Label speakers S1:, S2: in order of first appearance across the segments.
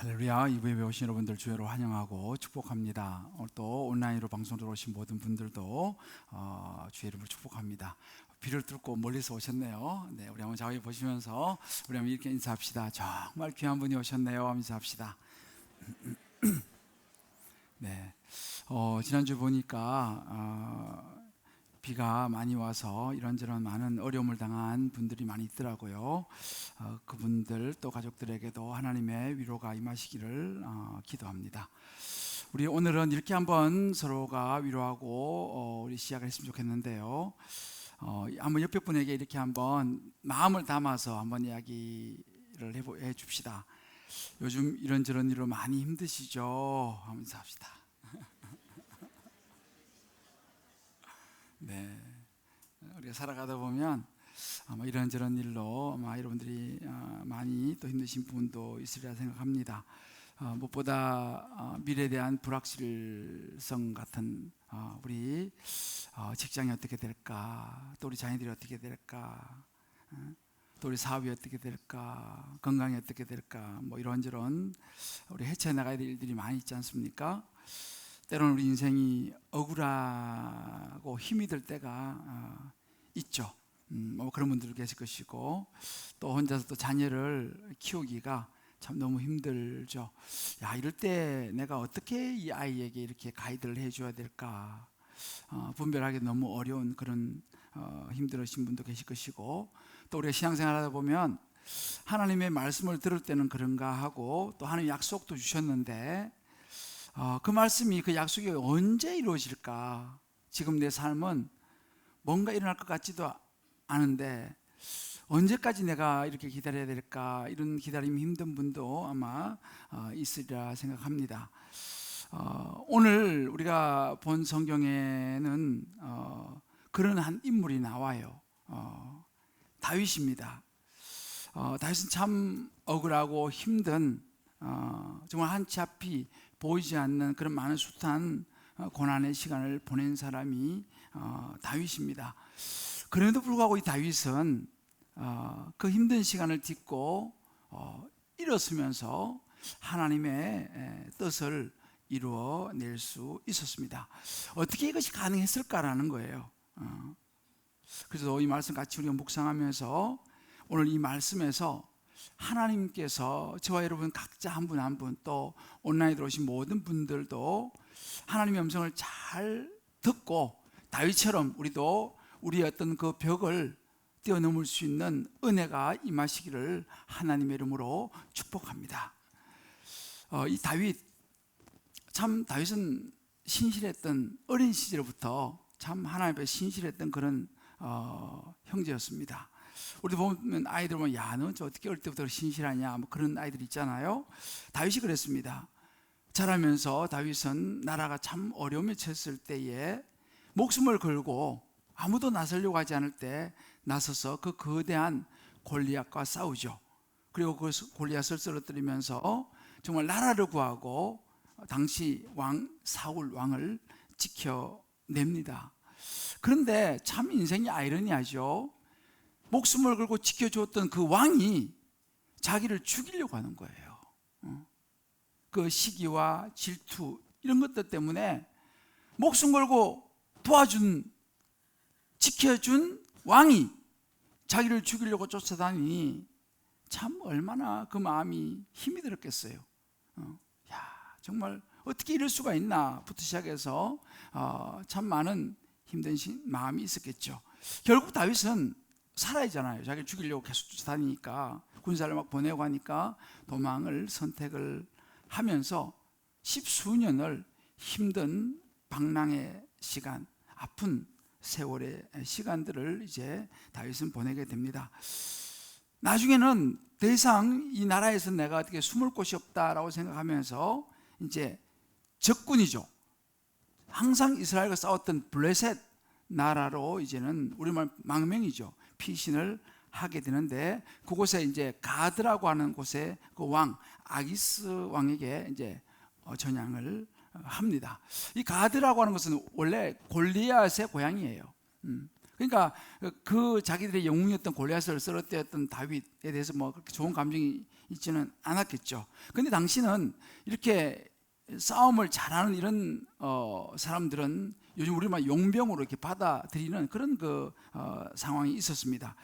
S1: 할렐루야. 이부에 오신 여러분들 주여로 환영하고 축복합니다. 오늘 또 온라인으로 방송 들어오신 모든 분들도 주의 이름으로 축복합니다. 비를 뚫고 멀리서 오셨네요. 네, 우리 한번 자세히 보시면서 우리 한번 이렇게 인사합시다. 정말 귀한 분이 오셨네요. 한번 인사합시다. 네, 지난주 보니까 비가 많이 와서 이런저런 많은 어려움을 당한 분들이 많이 있더라고요. 그분들 또 가족들에게도 하나님의 위로가 임하시기를 기도합니다. 우리 오늘은 이렇게 한번 서로가 위로하고 우리 시작을 했으면 좋겠는데요. 한번 옆에 분에게 이렇게 한번 마음을 담아서 한번 이야기를 해 줍시다. 요즘 이런저런 일로 많이 힘드시죠? 하면서 합시다. 네, 우리가 살아가다 보면 아마 이런저런 일로 아마 여러분들이 많이 또 힘드신 부분도 있으리라 생각합니다. 무엇보다 미래에 대한 불확실성 같은 우리 직장이 어떻게 될까, 또 우리 자녀들이 어떻게 될까, 또 우리 사업이 어떻게 될까, 건강이 어떻게 될까, 뭐 이런저런 우리 헤쳐나가야 될 일들이 많이 있지 않습니까? 때로는 우리 인생이 억울하고 힘이 들 때가 있죠. 뭐 그런 분들도 계실 것이고, 또 혼자서 또 자녀를 키우기가 참 너무 힘들죠. 야, 이럴 때 내가 어떻게 이 아이에게 이렇게 가이드를 해줘야 될까, 분별하기 너무 어려운 그런 힘들으신 분도 계실 것이고, 또 우리가 신앙생활 하다 보면 하나님의 말씀을 들을 때는 그런가 하고, 또 하나님 약속도 주셨는데 그 말씀이, 그 약속이 언제 이루어질까? 지금 내 삶은 뭔가 일어날 것 같지도 않은데 언제까지 내가 이렇게 기다려야 될까? 이런 기다림이 힘든 분도 아마 있으리라 생각합니다. 오늘 우리가 본 성경에는 그런 한 인물이 나와요. 다윗입니다. 다윗은 참 억울하고 힘든, 정말 한치 앞이 보이지 않는 그런 많은 숱한 고난의 시간을 보낸 사람이 다윗입니다. 그럼에도 불구하고 이 다윗은 그 힘든 시간을 딛고 일어서면서 하나님의 뜻을 이루어낼 수 있었습니다. 어떻게 이것이 가능했을까라는 거예요. 그래서 이 말씀 같이 우리가 묵상하면서 오늘 이 말씀에서 하나님께서 저와 여러분 각자 한 분 한 분, 또 온라인에 들어오신 모든 분들도 하나님의 음성을 잘 듣고 다윗처럼 우리도 우리의 어떤 그 벽을 뛰어넘을 수 있는 은혜가 임하시기를 하나님의 이름으로 축복합니다. 이 다윗은 신실했던, 어린 시절부터 참 하나님 앞에 신실했던 그런 형제였습니다. 우리 보면 아이들 보면, 야, 너 어떻게 어릴 때부터 신실하냐, 뭐 그런 아이들 있잖아요. 다윗이 그랬습니다. 자라면서 다윗은 나라가 참 어려움에 처했을 때에 목숨을 걸고 아무도 나서려고 하지 않을 때 나서서 그 거대한 골리앗과 싸우죠. 그리고 그 골리앗을 쓰러뜨리면서 정말 나라를 구하고 당시 왕 사울 왕을 지켜냅니다. 그런데 참 인생이 아이러니하죠. 목숨을 걸고 지켜주었던 그 왕이 자기를 죽이려고 하는 거예요. 그 시기와 질투 이런 것들 때문에 목숨 걸고 지켜준 왕이 자기를 죽이려고 쫓아다니니 참 얼마나 그 마음이 힘이 들었겠어요. 정말 어떻게 이럴 수가 있나부터 시작해서 참 많은 힘든 마음이 있었겠죠. 결국 다윗은 살아야잖아요. 자기를 죽이려고 계속 쫓아다니니까, 군사를 막 보내고 하니까 도망을 선택을 하면서 십수년을 힘든 방랑의 시간, 아픈 세월의 시간들을 이제 다윗은 보내게 됩니다. 나중에는 더 이상 이 나라에서 내가 어떻게 숨을 곳이 없다라고 생각하면서 이제 적군이죠. 항상 이스라엘과 싸웠던 블레셋 나라로 이제는 우리말 망명이죠. 피신을 하게 되는데, 그곳에 이제 가드라고 하는 곳에 그 왕 아기스 왕에게 이제 전향을 합니다. 이 가드라고 하는 것은 원래 골리앗의 고향이에요. 그러니까 그 자기들의 영웅이었던 골리앗을 쓰러뜨렸던 다윗에 대해서 뭐 그렇게 좋은 감정이 있지는 않았겠죠. 근데 당시는 이렇게 싸움을 잘하는 이런 사람들은 요즘 우리만 용병으로 이렇게 받아들이는 그런 상황이 있었습니다.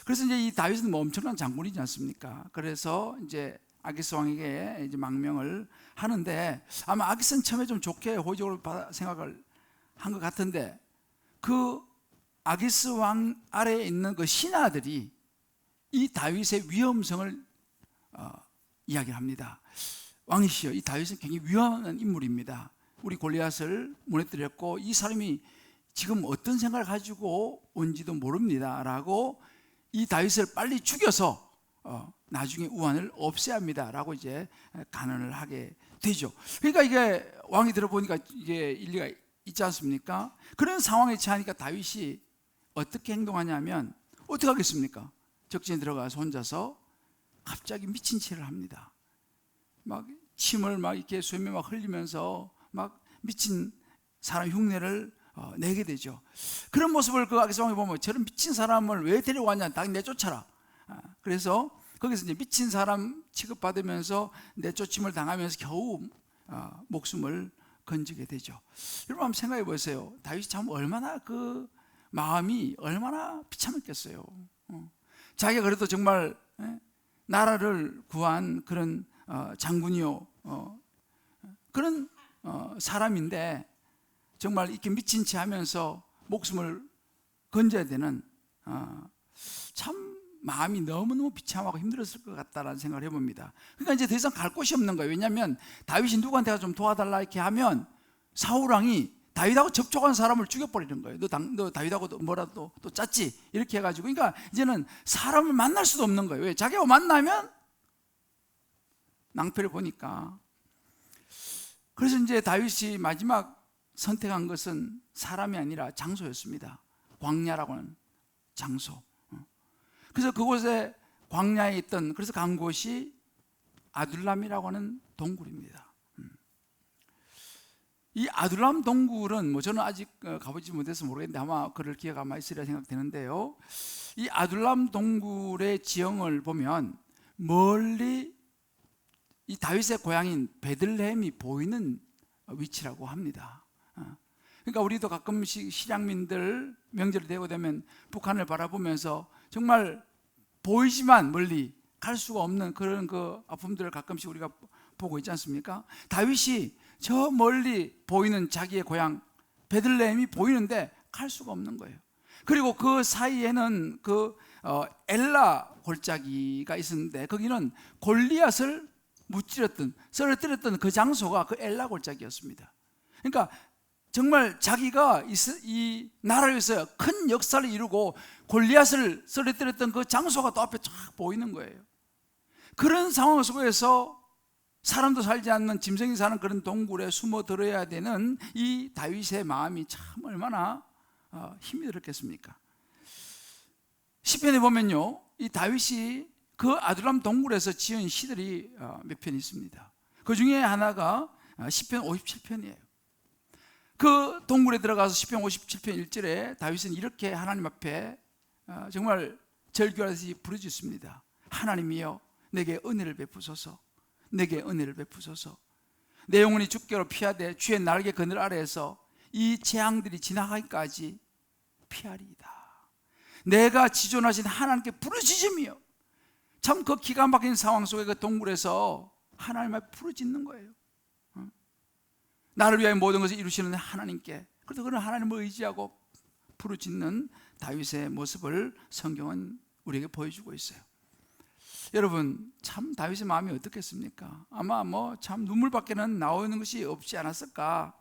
S1: 그래서 이제 이 다윗은 뭐 엄청난 장군이지 않습니까? 그래서 이제 아기스 왕에게 이제 망명을 하는데, 아마 아기스는 처음에 좀 좋게 호의적으로 생각을 한 것 같은데, 그 아기스 왕 아래에 있는 그 신하들이 이 다윗의 위험성을 이야기를 합니다. 왕이시여, 이 다윗은 굉장히 위험한 인물입니다. 우리 골리앗을 무너뜨렸고 이 사람이 지금 어떤 생각을 가지고 온지도 모릅니다 라고, 이 다윗을 빨리 죽여서 나중에 우환을 없애야 합니다 라고 이제 간언을 하게 되죠. 그러니까 이게 왕이 들어보니까 이게 일리가 있지 않습니까? 그런 상황에 처하니까 다윗이 어떻게 행동하냐면, 어떻게 하겠습니까? 적진에 들어가서 혼자서 갑자기 미친 체를 합니다. 막 침을 막 이렇게 수염에 막 흘리면서 막 미친 사람 흉내를 내게 되죠. 그런 모습을 그 아기스 왕이 보면, 저런 미친 사람을 왜 데려왔냐, 당연히 내쫓아라. 그래서 거기서 이제 미친 사람 취급받으면서 내쫓임을 당하면서 겨우 목숨을 건지게 되죠. 여러분 한번 생각해 보세요. 다윗이 참 얼마나 그 마음이 얼마나 비참했겠어요. 자기가 그래도 정말 나라를 구한 그런 장군이요, 그런 사람인데 정말 이렇게 미친 채 하면서 목숨을 건져야 되는, 참 마음이 너무너무 비참하고 힘들었을 것 같다라는 생각을 해봅니다. 그러니까 이제 더 이상 갈 곳이 없는 거예요. 왜냐하면 다윗이 누구한테 좀 도와달라 이렇게 하면 사울왕이 다윗하고 접촉한 사람을 죽여버리는 거예요. 너 다윗하고 뭐라도 또 짰지? 이렇게 해가지고, 그러니까 이제는 사람을 만날 수도 없는 거예요. 왜? 자기하고 만나면 낭패를 보니까. 그래서 이제 다윗이 마지막 선택한 것은 사람이 아니라 장소였습니다. 광야라고 하는 장소. 그래서 그곳에 광야에 있던, 그래서 간 곳이 아둘람이라고 하는 동굴입니다. 이 아둘람 동굴은 뭐 저는 아직 가보지 못해서 모르겠는데 아마 그럴 기회가 아마 있으리라 생각되는데요. 이 아둘람 동굴의 지형을 보면 멀리 이 다윗의 고향인 베들레헴이 보이는 위치라고 합니다. 그러니까 우리도 가끔씩 실향민들 명절이 되고 되면 북한을 바라보면서 정말 보이지만 멀리 갈 수가 없는 그런 그 아픔들을 가끔씩 우리가 보고 있지 않습니까? 다윗이 저 멀리 보이는 자기의 고향 베들레헴이 보이는데 갈 수가 없는 거예요. 그리고 그 사이에는 그 엘라 골짜기가 있었는데, 거기는 골리앗을 무찌렀던, 쓰러뜨렸던 그 장소가 그 엘라 골짜기였습니다. 그러니까 정말 자기가 이 나라를 위해서 큰 역사를 이루고 골리앗을 쓰러뜨렸던 그 장소가 또 앞에 쫙 보이는 거예요. 그런 상황 속에서 사람도 살지 않는 짐승이 사는 그런 동굴에 숨어 들어야 되는 이 다윗의 마음이 참 얼마나 힘이 들었겠습니까? 시편에 보면요, 이 다윗이 그 아둘람 동굴에서 지은 시들이 몇 편 있습니다. 그 중에 하나가 시편 57편이에요. 그 동굴에 들어가서 시편 57편 1절에 다윗은 이렇게 하나님 앞에 정말 절규하듯이 부르짖습니다. 하나님이여, 내게 은혜를 베푸소서, 내게 은혜를 베푸소서. 내 영혼이 죽게로 피하되 주의 날개 그늘 아래에서 이 재앙들이 지나가기까지 피하리이다. 내가 지존하신 하나님께 부르짖으며, 참 그 기가 막힌 상황 속에 그 동굴에서 하나님 앞에 부르짖는 거예요. 나를 위하여 모든 것을 이루시는 하나님께. 그래서 그런 하나님을 의지하고 부르짖는 다윗의 모습을 성경은 우리에게 보여주고 있어요. 여러분, 참 다윗의 마음이 어떻겠습니까? 아마 뭐 참 눈물밖에는 나오는 것이 없지 않았을까,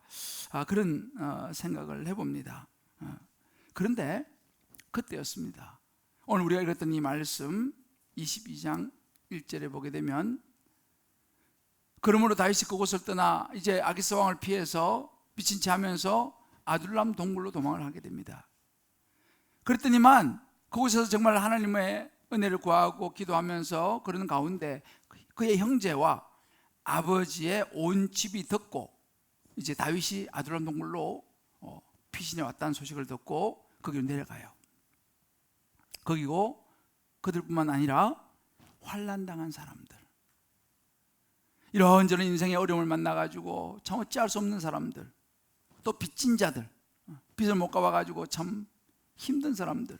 S1: 그런 생각을 해봅니다. 그런데 그때였습니다. 오늘 우리가 읽었던 이 말씀 22장 1절에 보게 되면, 그러므로 다윗이 그곳을 떠나 이제 아기스 왕을 피해서 미친 채 하면서 아둘람 동굴로 도망을 하게 됩니다. 그랬더니만 그곳에서 정말 하나님의 은혜를 구하고 기도하면서 그러는 가운데 그의 형제와 아버지의 온 집이 듣고, 이제 다윗이 아둘람 동굴로 피신해 왔다는 소식을 듣고 거기로 내려가요. 거기고 그들뿐만 아니라 환난당한 사람들, 이런저런 인생의 어려움을 만나가지고 참 어찌할 수 없는 사람들, 또 빚진 자들, 빚을 못 갚아가지고 참 힘든 사람들,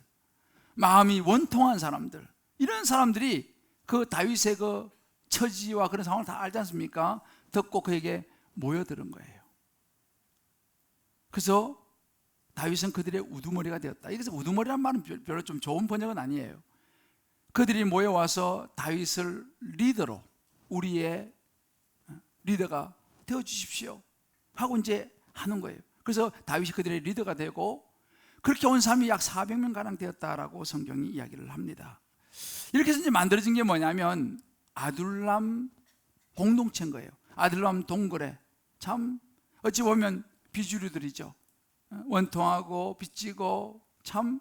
S1: 마음이 원통한 사람들, 이런 사람들이 그 다윗의 그 처지와 그런 상황을 다 알지 않습니까? 듣고 그에게 모여드는 거예요. 그래서 다윗은 그들의 우두머리가 되었다. 여기서 우두머리란 말은 별로 좀 좋은 번역은 아니에요. 그들이 모여와서 다윗을 리더로, 우리의 리더가 되어주십시오 하고 이제 하는 거예요. 그래서 다윗이 그들의 리더가 되고 그렇게 온 사람이 약 400명가량 되었다라고 성경이 이야기를 합니다. 이렇게 해서 이제 만들어진 게 뭐냐면 아둘람 공동체인 거예요. 아둘람 동굴에 참 어찌 보면 비주류들이죠. 원통하고 빚지고 참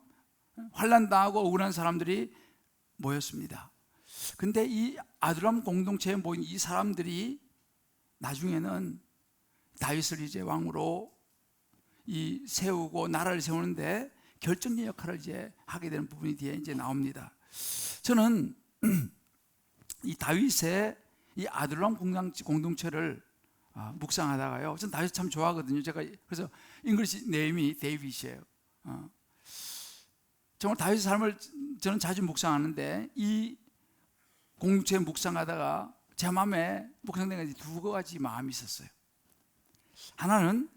S1: 환난당하고 억울한 사람들이 모였습니다. 근데 이 아둘람 공동체에 모인 이 사람들이 나중에는 다윗을 이제 왕으로 세우고 나라를 세우는데 결정적인 역할을 이제 하게 되는 부분이 뒤에 이제 나옵니다. 저는 이 다윗의 이 아둘람 공동체를 묵상하다가요, 전 다윗 참 좋아하거든요. 제가 그래서 잉글리시 네임이 데이빗이에요. 정말 다윗의 삶을 저는 자주 묵상하는데 이 공동체 묵상하다가 제 마음에 묵상된 두 가지 마음이 있었어요. 하나는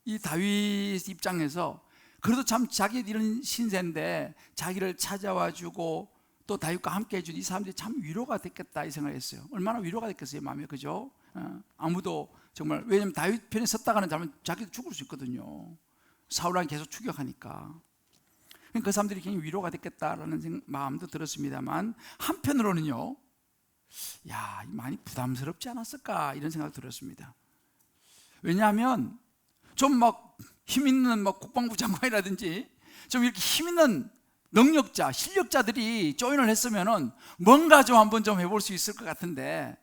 S1: 이 다윗 입장에서 그래도 참 자기 이런 신세인데 자기를 찾아와주고 또 다윗과 함께 해준 이 사람들이 참 위로가 됐겠다 이 생각을 했어요. 얼마나 위로가 됐겠어요, 마음에. 그죠? 아무도 정말, 왜냐면 다윗 편에 섰다가는 자기도 죽을 수 있거든요. 사울왕이 계속 추격하니까. 그 사람들이 굉장히 위로가 됐겠다라는 마음도 들었습니다만, 한편으로는요, 야, 많이 부담스럽지 않았을까 이런 생각이 들었습니다. 왜냐하면 좀 막 힘 있는 막 국방부 장관이라든지 좀 이렇게 힘 있는 능력자, 실력자들이 조인을 했으면은 뭔가 좀 한번 좀 해볼 수 있을 것 같은데,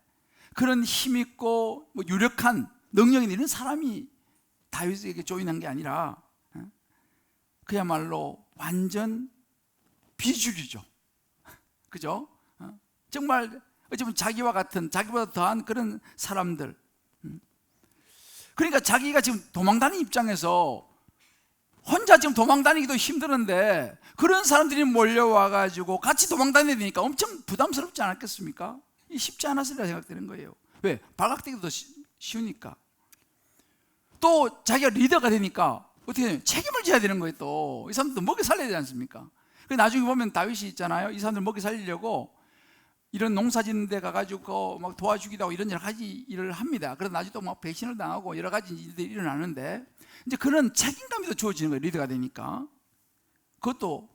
S1: 그런 힘 있고 뭐 유력한 능력 있는 이런 사람이 다윗에게 조인한 게 아니라 그야말로 완전 비주류죠. 그죠? 정말 어쩌면 자기와 같은, 자기보다 더한 그런 사람들. 그러니까 자기가 지금 도망다니는 입장에서 혼자 지금 도망다니기도 힘드는데 그런 사람들이 몰려와가지고 같이 도망다녀야 되니까 엄청 부담스럽지 않았겠습니까? 쉽지 않았으리라 생각되는 거예요. 왜? 발각되기도 쉬우니까. 또 자기가 리더가 되니까 어떻게 되냐면 책임을 져야 되는 거예요. 또 이 사람들도 먹여 살려야 되지 않습니까? 나중에 보면 다윗이 있잖아요. 이 사람들 먹여 살리려고 이런 농사 짓는 데 가가지고 막 도와주기도 하고 이런 여러 가지 일을 합니다. 그러다 나중에 또 막 배신을 당하고 여러 가지 일들이 일어나는데 이제 그런 책임감이 더 주어지는 거예요. 리더가 되니까. 그것도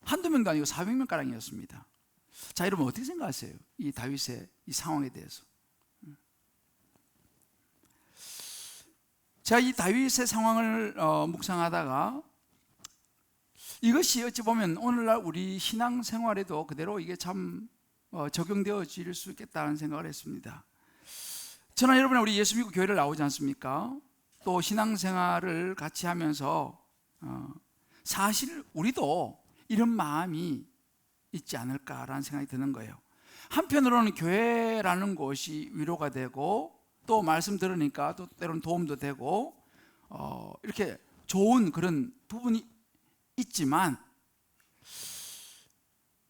S1: 한두 명도 아니고 400명가량이었습니다. 자, 여러분 어떻게 생각하세요? 이 다윗의 이 상황에 대해서. 제가 이 다윗의 상황을 묵상하다가 이것이 어찌 보면 오늘날 우리 신앙생활에도 그대로 이게 참 적용되어질 수 있겠다는 생각을 했습니다. 저는 여러분 우리 예수 믿고 교회를 나오지 않습니까? 또 신앙생활을 같이 하면서 사실 우리도 이런 마음이 있지 않을까라는 생각이 드는 거예요. 한편으로는 교회라는 곳이 위로가 되고 또 말씀 들으니까 또 때로는 도움도 되고 이렇게 좋은 그런 부분이 있지만,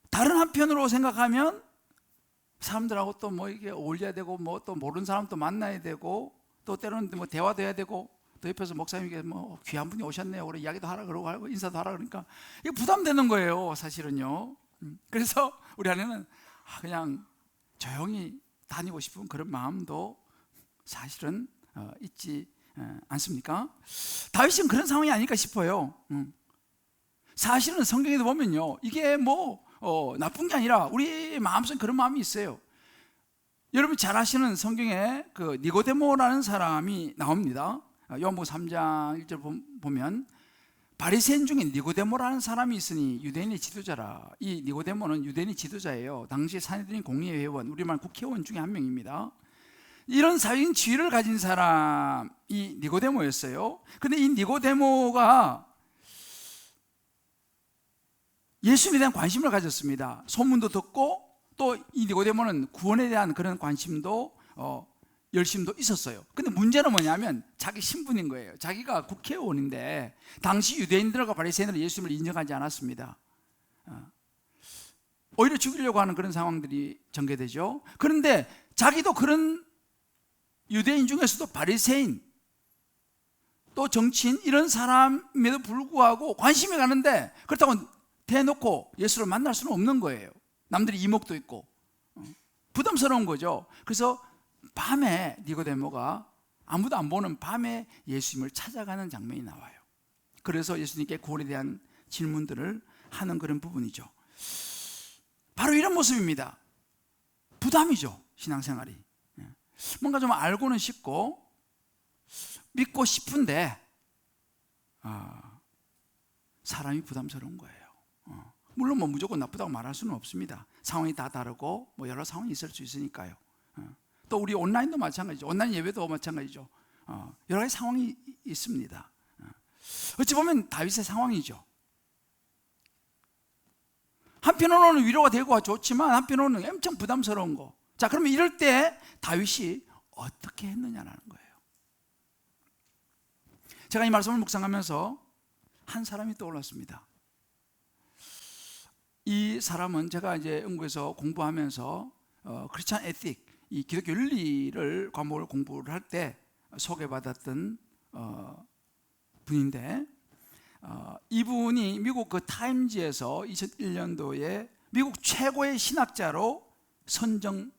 S1: 다른 한편으로 생각하면 사람들하고 또 뭐 이게 어울려야 되고 뭐 또 모르는 사람도 만나야 되고 또 때로는 뭐 대화도 해야 되고 또 옆에서 목사님께 뭐 귀한 분이 오셨네요 그래 이야기도 하라 그러고 하고 인사도 하라 그러니까 이게 부담되는 거예요, 사실은요. 그래서 우리 안에는 그냥 조용히 다니고 싶은 그런 마음도 사실은 있지 않습니까? 다윗은 그런 상황이 아닐까 싶어요. 사실은 성경에도 보면요, 이게 뭐 나쁜 게 아니라 우리 마음속에 그런 마음이 있어요. 여러분 잘 아시는 성경에 그 니고데모라는 사람이 나옵니다. 요한복음 3장 1절 보면 바리새인 중에 니고데모라는 사람이 있으니 유대인의 지도자라. 이 니고데모는 유대인의 지도자예요. 당시 산헤드린 공의회 회원, 우리말 국회의원 중에 한 명입니다. 이런 사회적인 지위를 가진 사람이 니고데모였어요. 그런데 이 니고데모가 예수님에 대한 관심을 가졌습니다. 소문도 듣고 또 이 니고데모는 구원에 대한 그런 관심도 열심도 있었어요. 근데 문제는 뭐냐면 자기 신분인 거예요. 자기가 국회의원인데 당시 유대인들과 바리새인들은 예수님을 인정하지 않았습니다. 오히려 죽이려고 하는 그런 상황들이 전개되죠. 그런데 자기도 그런 유대인 중에서도 바리새인 또 정치인 이런 사람에도 불구하고 관심이 가는데 그렇다고 대놓고 예수를 만날 수는 없는 거예요. 남들이 이목도 있고 부담스러운 거죠. 그래서 밤에 니고데모가 아무도 안 보는 밤에 예수님을 찾아가는 장면이 나와요. 그래서 예수님께 구원에 대한 질문들을 하는 그런 부분이죠. 바로 이런 모습입니다. 부담이죠, 신앙생활이. 뭔가 좀 알고는 싶고 믿고 싶은데 사람이 부담스러운 거예요. 물론 뭐 무조건 나쁘다고 말할 수는 없습니다. 상황이 다 다르고 뭐 여러 상황이 있을 수 있으니까요. 또 우리 온라인도 마찬가지죠. 온라인 예배도 마찬가지죠. 여러 가지 상황이 있습니다. 어찌 보면 다윗의 상황이죠. 한편으로는 위로가 되고 좋지만 한편으로는 엄청 부담스러운 거. 자, 그러면 이럴 때 다윗이 어떻게 했느냐라는 거예요. 제가 이 말씀을 묵상하면서 한 사람이 떠올랐습니다. 이 사람은 제가 이제 영국에서 공부하면서 크리스찬 에틱, 이 기독교 윤리를 과목을 공부를 할 때 소개받았던 분인데 이분이 미국 그 타임지에서 2001년도에 미국 최고의 신학자로 선정되었습니다.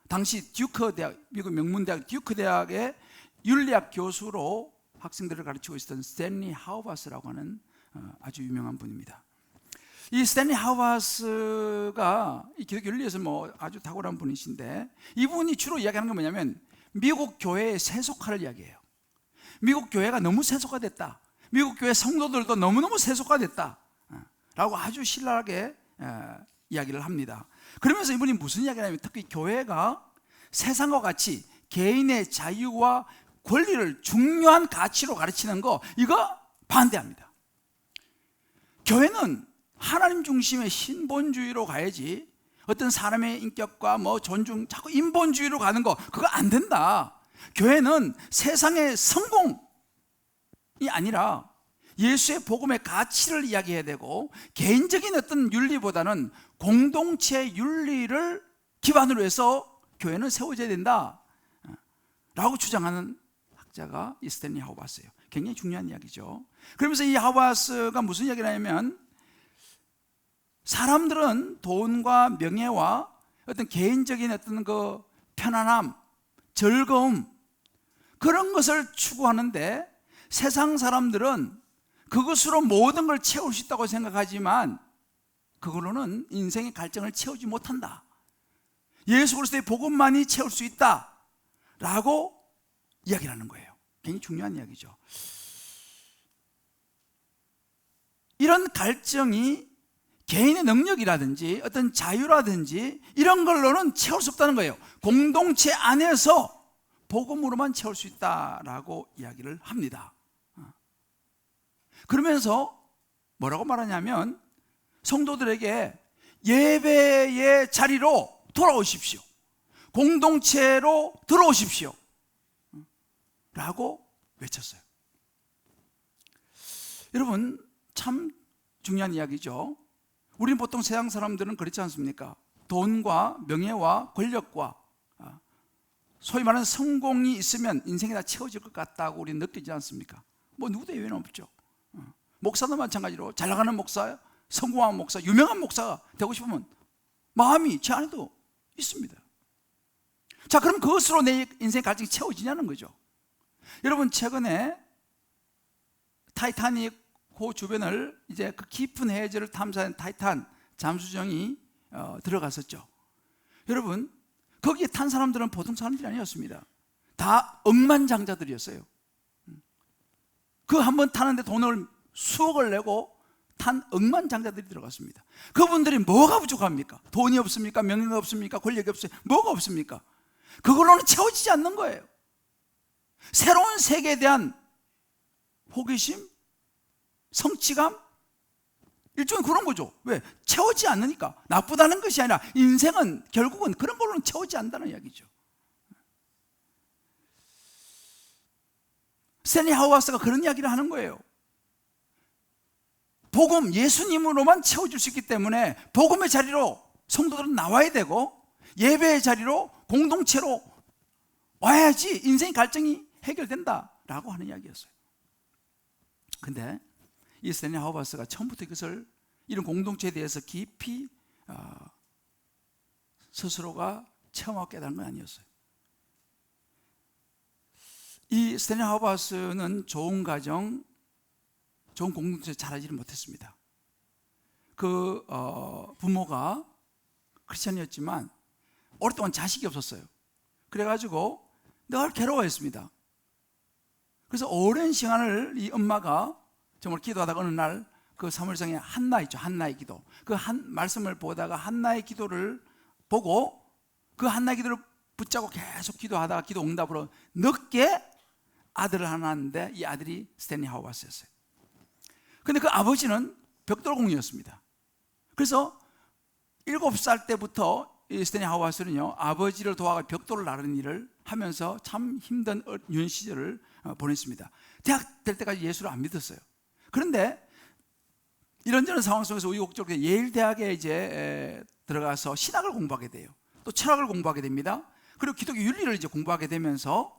S1: 당시 듀크 대학, 미국 명문대학 듀크 대학의 윤리학 교수로 학생들을 가르치고 있었던 스탠리 하우바스라고 하는 아주 유명한 분입니다. 이 스탠리 하우바스가 이 기독교 윤리에서 뭐 아주 탁월한 분이신데 이분이 주로 이야기하는 건 뭐냐면 미국 교회의 세속화를 이야기해요. 미국 교회가 너무 세속화됐다. 미국 교회 성도들도 너무너무 세속화됐다 라고 아주 신랄하게 이야기를 합니다. 그러면서 이분이 무슨 이야기를 하냐면 특히 교회가 세상과 같이 개인의 자유와 권리를 중요한 가치로 가르치는 거 이거 반대합니다. 교회는 하나님 중심의 신본주의로 가야지 어떤 사람의 인격과 뭐 존중 자꾸 인본주의로 가는 거 그거 안 된다. 교회는 세상의 성공이 아니라 예수의 복음의 가치를 이야기해야 되고 개인적인 어떤 윤리보다는 공동체 윤리를 기반으로 해서 교회는 세워져야 된다 라고 주장하는 학자가 이 스탠리 하우바스예요. 굉장히 중요한 이야기죠. 그러면서 이 하우바스가 무슨 이야기를 하냐면 사람들은 돈과 명예와 어떤 개인적인 어떤 그 편안함, 즐거움 그런 것을 추구하는데 세상 사람들은 그것으로 모든 걸 채울 수 있다고 생각하지만 그걸로는 인생의 갈증을 채우지 못한다. 예수 그리스도의 복음만이 채울 수 있다라고 이야기를 하는 거예요. 굉장히 중요한 이야기죠. 이런 갈증이 개인의 능력이라든지 어떤 자유라든지 이런 걸로는 채울 수 없다는 거예요. 공동체 안에서 복음으로만 채울 수 있다라고 이야기를 합니다. 그러면서 뭐라고 말하냐면 성도들에게 예배의 자리로 돌아오십시오. 공동체로 들어오십시오. 라고 외쳤어요. 여러분 참 중요한 이야기죠. 우리는 보통 세상 사람들은 그렇지 않습니까? 돈과 명예와 권력과 소위 말하는 성공이 있으면 인생이 다 채워질 것 같다고 우리는 느끼지 않습니까? 뭐 누구도 예외는 없죠. 목사도 마찬가지로 잘 나가는 목사, 성공한 목사, 유명한 목사가 되고 싶으면 마음이 제 안에도 있습니다. 자, 그럼 그것으로 내 인생의 갈증이 채워지냐는 거죠. 여러분 최근에 타이타닉 그 주변을 이제 그 깊은 해저를 탐사한 타이탄 잠수정이 들어갔었죠. 여러분 거기에 탄 사람들은 보통 사람들이 아니었습니다. 다 억만장자들이었어요. 그 한 번 타는데 돈을 수억을 내고 탄 억만장자들이 들어갔습니다. 그분들이 뭐가 부족합니까? 돈이 없습니까? 명예가 없습니까? 권력이 없습니까? 뭐가 없습니까? 그걸로는 채워지지 않는 거예요. 새로운 세계에 대한 호기심, 성취감 일종의 그런 거죠. 왜? 채우지 않으니까. 나쁘다는 것이 아니라 인생은 결국은 그런 걸로는 채우지 않는다는 이야기죠. 스탠리 하우하스가 그런 이야기를 하는 거예요. 복음, 예수님으로만 채워줄 수 있기 때문에 복음의 자리로 성도들은 나와야 되고 예배의 자리로 공동체로 와야지 인생의 갈증이 해결된다라고 하는 이야기였어요. 근데 이 스탠리 하우하스가 처음부터 이것을 이런 공동체에 대해서 깊이 스스로가 체험하고 깨달은 건 아니었어요. 이 스탠리 하우하스는 좋은 가정, 좋은 공동체에 자라지를 못했습니다. 그 부모가 크리스천이었지만 오랫동안 자식이 없었어요. 그래가지고 늘 괴로워했습니다. 그래서 오랜 시간을 이 엄마가 정말 기도하다가 어느 날 그 사무엘상에 한나 있죠. 한나의 기도. 그 한 말씀을 보다가 한나의 기도를 보고 그 한나의 기도를 붙잡고 계속 기도하다가 기도 응답으로 늦게 아들을 하나 낳았는데 이 아들이 스탠리 하우하스였어요. 근데 그 아버지는 벽돌공이었습니다. 그래서 7살 때부터 이 스탠리 하우하스는요, 아버지를 도와가 벽돌을 나르는 일을 하면서 참 힘든 유년 시절을 보냈습니다. 대학 될 때까지 예수를 안 믿었어요. 그런데 이런저런 상황 속에서 우여곡절로 예일대학에 이제 들어가서 신학을 공부하게 돼요. 또 철학을 공부하게 됩니다. 그리고 기독교 윤리를 이제 공부하게 되면서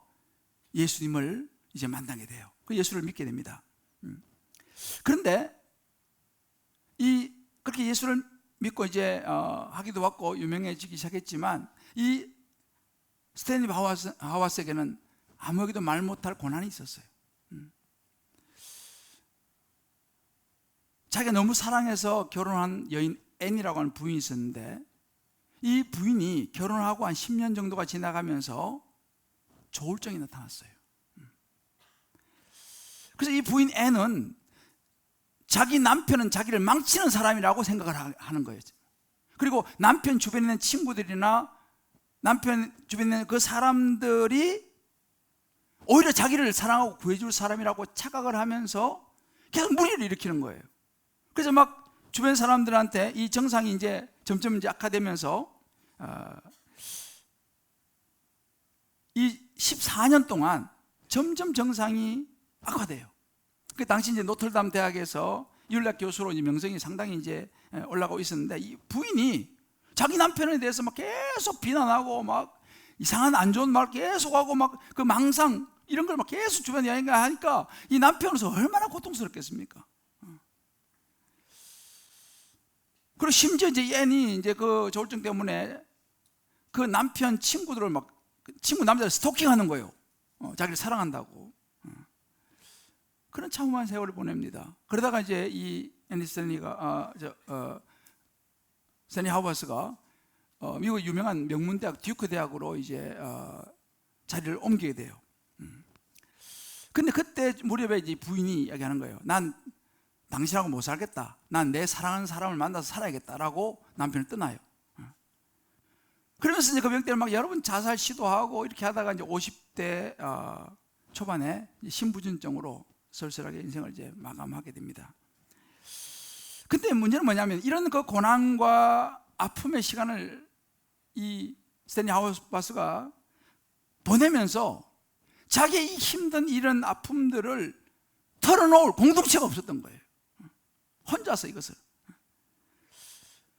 S1: 예수님을 이제 만나게 돼요. 그 예수를 믿게 됩니다. 그런데 그렇게 예수를 믿고 이제 하기도 받고 유명해지기 시작했지만 이 스탠리 하우하스에게는 아무에게도 말 못할 고난이 있었어요. 자기가 너무 사랑해서 결혼한 여인 앤이라고 하는 부인이 있었는데 이 부인이 결혼하고 한 10년 정도가 지나가면서 조울증이 나타났어요. 그래서 이 부인 앤은 자기 남편은 자기를 망치는 사람이라고 생각을 하는 거예요. 그리고 남편 주변에 있는 친구들이나 남편 주변에 있는 그 사람들이 오히려 자기를 사랑하고 구해줄 사람이라고 착각을 하면서 계속 무리를 일으키는 거예요. 그래서 막 주변 사람들한테 이 정상이 이제 점점 이제 악화되면서 이 14년 동안 점점 정상이 악화돼요. 그 당시 이제 노틀담 대학에서 윤리학 교수로 이제 명성이 상당히 이제 올라가고 있었는데 이 부인이 자기 남편에 대해서 막 계속 비난하고 막 이상한 안 좋은 말 계속하고 막 그 망상 이런 걸 막 계속 주변에 하니까 이 남편으로서 얼마나 고통스럽겠습니까? 그리고 심지어 이제 앤이 이제 그 조울증 때문에 그 남편 친구들을 막 친구 남자를 스토킹하는 거예요. 자기를 사랑한다고. 그런 참혹한 세월을 보냅니다. 그러다가 이제 이 앤리 스탠리 하우하스가 미국 유명한 명문대학 듀크 대학으로 이제 자리를 옮기게 돼요. 근데 그때 무렵에 이제 부인이 이야기하는 거예요. 난 당신하고 못 살겠다. 난 내 사랑하는 사람을 만나서 살아야겠다라고 남편을 떠나요. 그러면서 이제 그 병 때문에 막 여러 번 자살 시도하고 이렇게 하다가 이제 50대 초반에 신부전증으로 쓸쓸하게 인생을 이제 마감하게 됩니다. 근데 문제는 뭐냐면 이런 그 고난과 아픔의 시간을 이 스탠리 하우하스가 보내면서 자기의 이 힘든 이런 아픔들을 털어놓을 공동체가 없었던 거예요. 혼자서 이것을.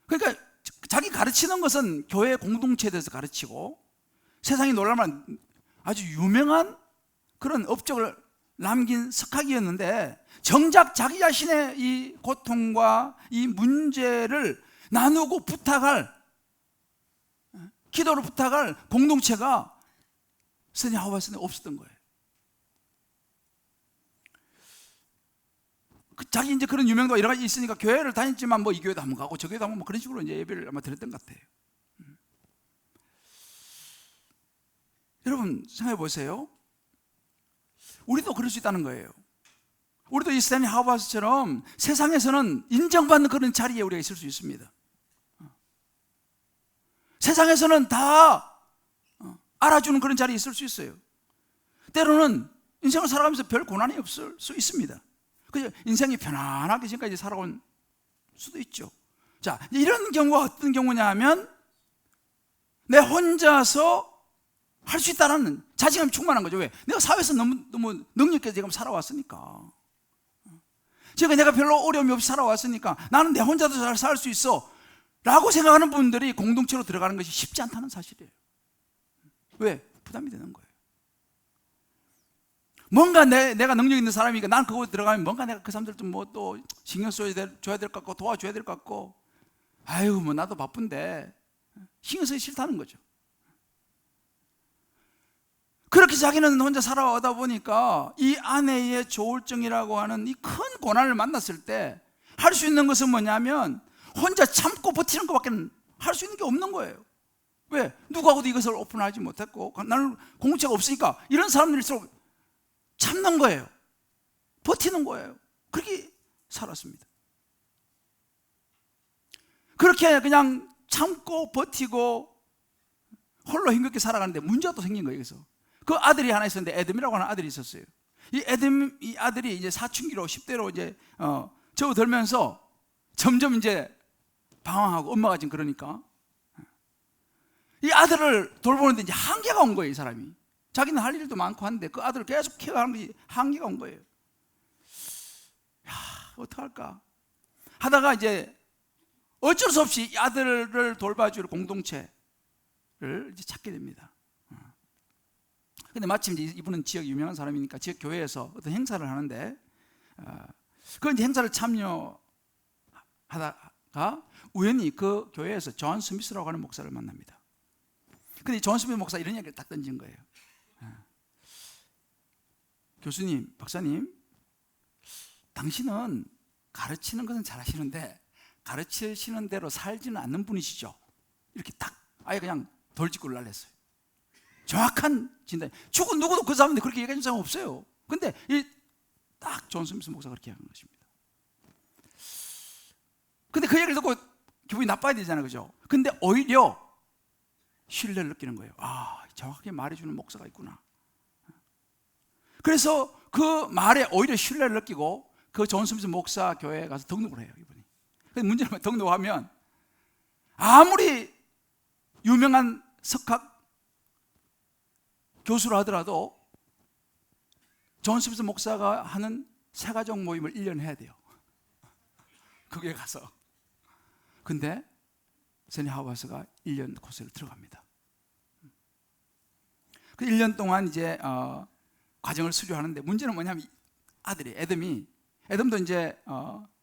S1: 그러니까 자기 가르치는 것은 교회 공동체에 대해서 가르치고 세상이 놀랄만한 아주 유명한 그런 업적을 남긴 석학이었는데 정작 자기 자신의 이 고통과 이 문제를 나누고 부탁할 기도로 부탁할 공동체가 스탠리 하우하스는 없었던 거예요. 자기 이제 그런 유명도가 여러 가지 있으니까 교회를 다녔지만 뭐 이 교회도 한번 가고 저 교회도 한번 뭐 그런 식으로 이제 예배를 아마 드렸던 것 같아요. 여러분 생각해 보세요. 우리도 그럴 수 있다는 거예요. 우리도 이 스탠리 하우하스처럼 세상에서는 인정받는 그런 자리에 우리가 있을 수 있습니다. 세상에서는 다 알아주는 그런 자리에 있을 수 있어요. 때로는 인생을 살아가면서 별 고난이 없을 수 있습니다. 그죠? 인생이 편안하게 지금까지 살아온 수도 있죠. 자, 이런 경우가 어떤 경우냐 하면 내 혼자서 할 수 있다는 자신감이 충만한 거죠. 왜? 내가 사회에서 너무 능력 있게 지금 살아왔으니까. 제가 내가 별로 어려움이 없이 살아왔으니까 나는 내 혼자도 잘 살 수 있어 라고 생각하는 분들이 공동체로 들어가는 것이 쉽지 않다는 사실이에요. 왜? 부담이 되는 거예요. 뭔가 내가 능력 있는 사람이니까 난 그곳에 들어가면 뭔가 내가 그 사람들 좀 뭐 또 신경 써줘야 될 것 같고 도와줘야 될 것 같고, 아유 뭐 나도 바쁜데 신경 쓰기 싫다는 거죠. 그렇게 자기는 혼자 살아오다 보니까 이 아내의 조울증이라고 하는 이 큰 고난을 만났을 때 할 수 있는 것은 뭐냐면 혼자 참고 버티는 것밖에 할 수 있는 게 없는 거예요. 왜? 누구하고도 이것을 오픈하지 못했고 나는 공동체가 없으니까 이런 사람들일수록 참는 거예요. 버티는 거예요. 그렇게 살았습니다. 그렇게 그냥 참고 버티고 홀로 힘겹게 살아가는데 문제가 또 생긴 거예요. 그래서 그 아들이 하나 있었는데 에돔이라고 하는 아들이 있었어요. 이 아들이 이제 사춘기로 10대로 이제 접어들면서 점점 이제 방황하고 엄마가 지금 그러니까 이 아들을 돌보는데 이제 한계가 온 거예요. 이 사람이 자기는 할 일도 많고 한데 그 아들을 계속 케어하는 것이 한계가 온 거예요. 야, 어떡할까 하다가 이제 어쩔 수 없이 이 아들을 돌봐줄 공동체를 이제 찾게 됩니다. 근데 마침 이제 이분은 지역 유명한 사람이니까 지역 교회에서 어떤 행사를 하는데 그 이제 행사를 참여하다가 우연히 그 교회에서 존 스미스라고 하는 목사를 만납니다. 근데 존 스미스 목사 이런 이야기를 딱 던진 거예요. 교수님, 박사님, 당신은 가르치는 것은 잘하시는데 가르치시는 대로 살지는 않는 분이시죠? 이렇게 딱 아예 그냥 돌직구를 날렸어요. 정확한 진단. 죽은 누구도 그 사람한테 그렇게 얘기해 준 사람 없어요. 근데 딱 존 스미스 목사가 그렇게 한 것입니다. 근데 그 얘기를 듣고 기분이 나빠야 되잖아요, 그죠? 근데 오히려 신뢰를 느끼는 거예요. 아, 정확하게 말해주는 목사가 있구나. 그래서 그 말에 오히려 신뢰를 느끼고 그 존 스미스 목사 교회에 가서 등록을 해요, 이분이. 근데 문제는 등록하면 아무리 유명한 석학 교수를 하더라도 존 스미스 목사가 하는 세가족 모임을 1년 해야 돼요. 거기에 가서. 근데 스탠리 하우버스가 1년 코스를 들어갑니다. 그 1년 동안 이제 과정을 수료하는데 문제는 뭐냐면 아들이 에돔도 이제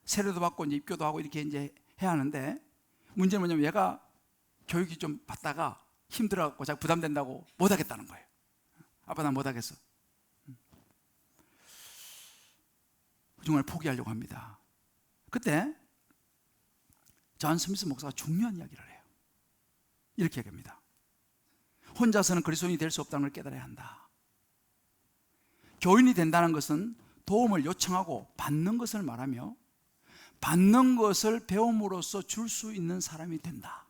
S1: 세례도 받고 이제 입교도 하고 이렇게 이제 해야 하는데 문제는 뭐냐면 얘가 교육이 좀 받다가 힘들어갖고 자기 부담된다고 못하겠다는 거예요. 아빠 나 못하겠어. 정말 포기하려고 합니다. 그때 존 스미스 목사가 중요한 이야기를 해요. 이렇게 얘기합니다. 혼자서는 그리스도인이 될 수 없다는 걸 깨달아야 한다. 교인이 된다는 것은 도움을 요청하고 받는 것을 말하며 받는 것을 배움으로써 줄 수 있는 사람이 된다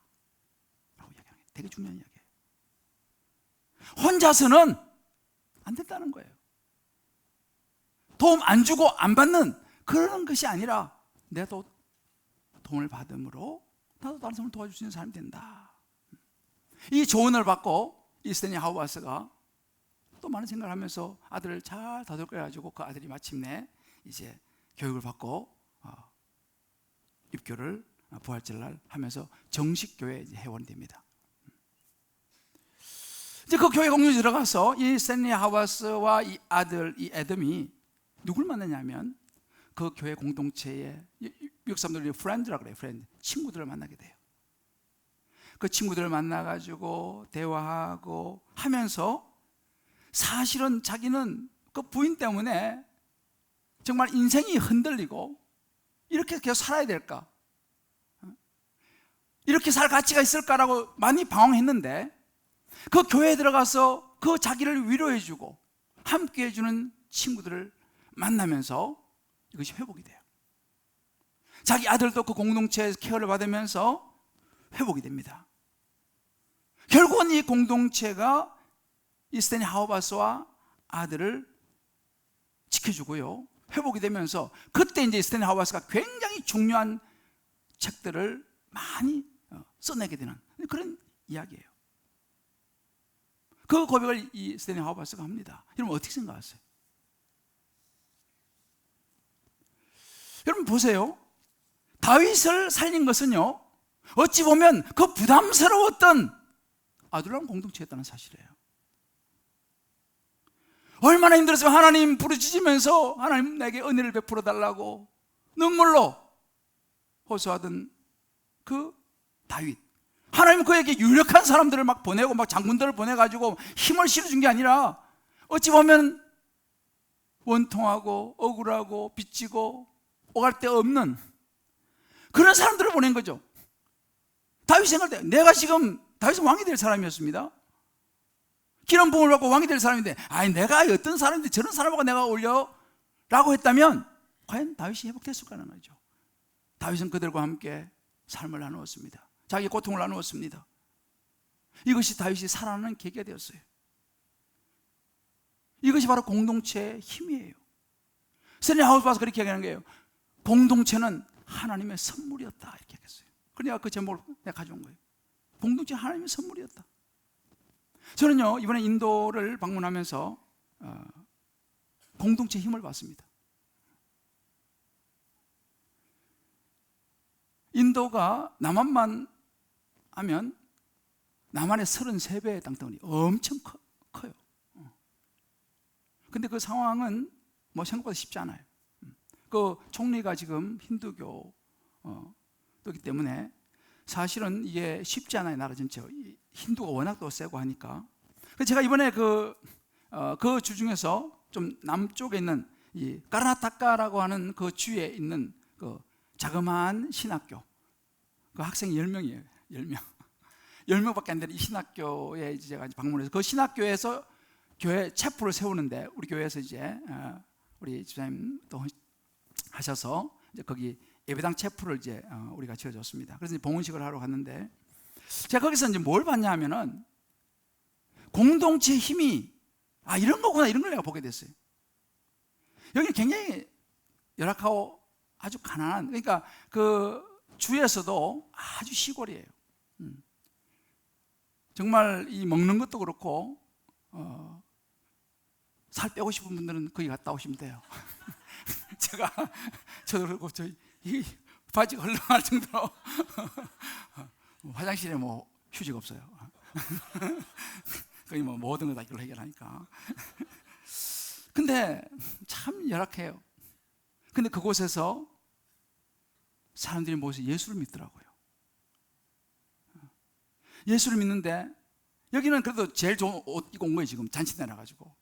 S1: 라고 이야기해요. 되게 중요한 이야기예요. 혼자서는 안 된다는 거예요. 도움 안 주고 안 받는 그런 것이 아니라 내가 도움을 받음으로 나도 다른 사람을 도와줄 수 있는 사람이 된다. 이 조언을 받고 이 스탠리 하우버스가 또 많은 생각을 하면서 아들을 잘 다독여가지고 그 아들이 마침내 이제 교육을 받고 입교를 부활절날 하면서 정식 교회 회원이 됩니다. 이제 그 교회 공동체에 들어가서 이 스탠리 하우버스와 이 아들 이 에덤이 누굴 만나냐면 그 교회 공동체의 미국 사람들이 프렌드라고 그래요. 프렌드, 친구들을 만나게 돼요. 그 친구들을 만나가지고 대화하고 하면서 사실은 자기는 그 부인 때문에 정말 인생이 흔들리고 이렇게 계속 살아야 될까? 이렇게 살 가치가 있을까라고 많이 방황했는데 그 교회에 들어가서 그 자기를 위로해주고 함께 해주는 친구들을 만나면서 이것이 회복이 돼요. 자기 아들도 그 공동체에서 케어를 받으면서 회복이 됩니다. 결국은 이 공동체가 이 스탠리 하우버스와 아들을 지켜주고요, 회복이 되면서 그때 이제 스탠리 하우버스가 굉장히 중요한 책들을 많이 써내게 되는 그런 이야기예요. 그 고백을 이 스탠리 하우바스가 합니다. 여러분 어떻게 생각하세요? 여러분 보세요. 다윗을 살린 것은요, 어찌 보면 그 부담스러웠던 아둘람 공동체였다는 사실이에요. 얼마나 힘들었으면 하나님 부르짖으면서 하나님 내게 은혜를 베풀어 달라고 눈물로 호소하던 그 다윗, 하나님 그에게 유력한 사람들을 막 보내고 막 장군들을 보내가지고 힘을 실어준 게 아니라 어찌 보면 원통하고 억울하고 빚지고 오갈 데 없는 그런 사람들을 보낸 거죠. 다윗 생각할 때 내가 지금 다윗은 왕이 될 사람이었습니다. 기름 부음을 받고 왕이 될 사람인데, 아니 내가 어떤 사람인데 저런 사람하고 내가 어울려? 라고 했다면 과연 다윗이 회복됐을까 하는 거죠. 다윗은 그들과 함께 삶을 나누었습니다. 자기 고통을 나누었습니다. 이것이 다윗이 살아나는 계기가 되었어요. 이것이 바로 공동체의 힘이에요. 스탠리 하우스바스가 그렇게 얘기하는 거예요. 공동체는 하나님의 선물이었다, 이렇게 얘기했어요. 그러니까 그 제목을 내가 가져온 거예요. 공동체는 하나님의 선물이었다. 저는요, 이번에 인도를 방문하면서 공동체 힘을 봤습니다. 인도가 남한만 하면 남한의 33배의 땅덩어리, 엄청 커요. 근데 그 상황은 뭐 생각보다 쉽지 않아요. 그 총리가 지금 힌두교이기 때문에 사실은 이게 쉽지 않아요, 나라 전체. 힌두가 워낙 또 세고 하니까. 제가 이번에 그 주 중에서 좀 남쪽에 있는 이 까르나타카라고 하는 그 주에 있는 그 자그마한 신학교, 그 학생이 10명이에요. 10명. 10명밖에 안 되는 이 신학교에 이제 제가 방문해서 그 신학교에서 교회 체프를 세우는데, 우리 교회에서 이제 우리 집사님 또 하셔서 이제 거기 예배당 체프를 이제 우리가 지어줬습니다. 그래서 이제 봉헌식을 하러 갔는데, 제가 거기서 이제 뭘 봤냐 하면은 공동체 힘이 이런 거구나, 이런 걸 내가 보게 됐어요. 여기는 굉장히 열악하고 아주 가난한, 그러니까 그 주에서도 아주 시골이에요. 정말 이 먹는 것도 그렇고 살 빼고 싶은 분들은 거기 갔다 오시면 돼요. 저도 그렇고 이 바지가 헐렁할 정도로 화장실에 뭐 휴지가 없어요. 거의 뭐 모든 거 다 이걸로 해결하니까. 근데 참 열악해요. 근데 그곳에서 사람들이 모여서 예수를 믿더라고요. 예수를 믿는데, 여기는 그래도 제일 좋은 옷 입고 온 거예요, 지금 잔치 내놔가지고.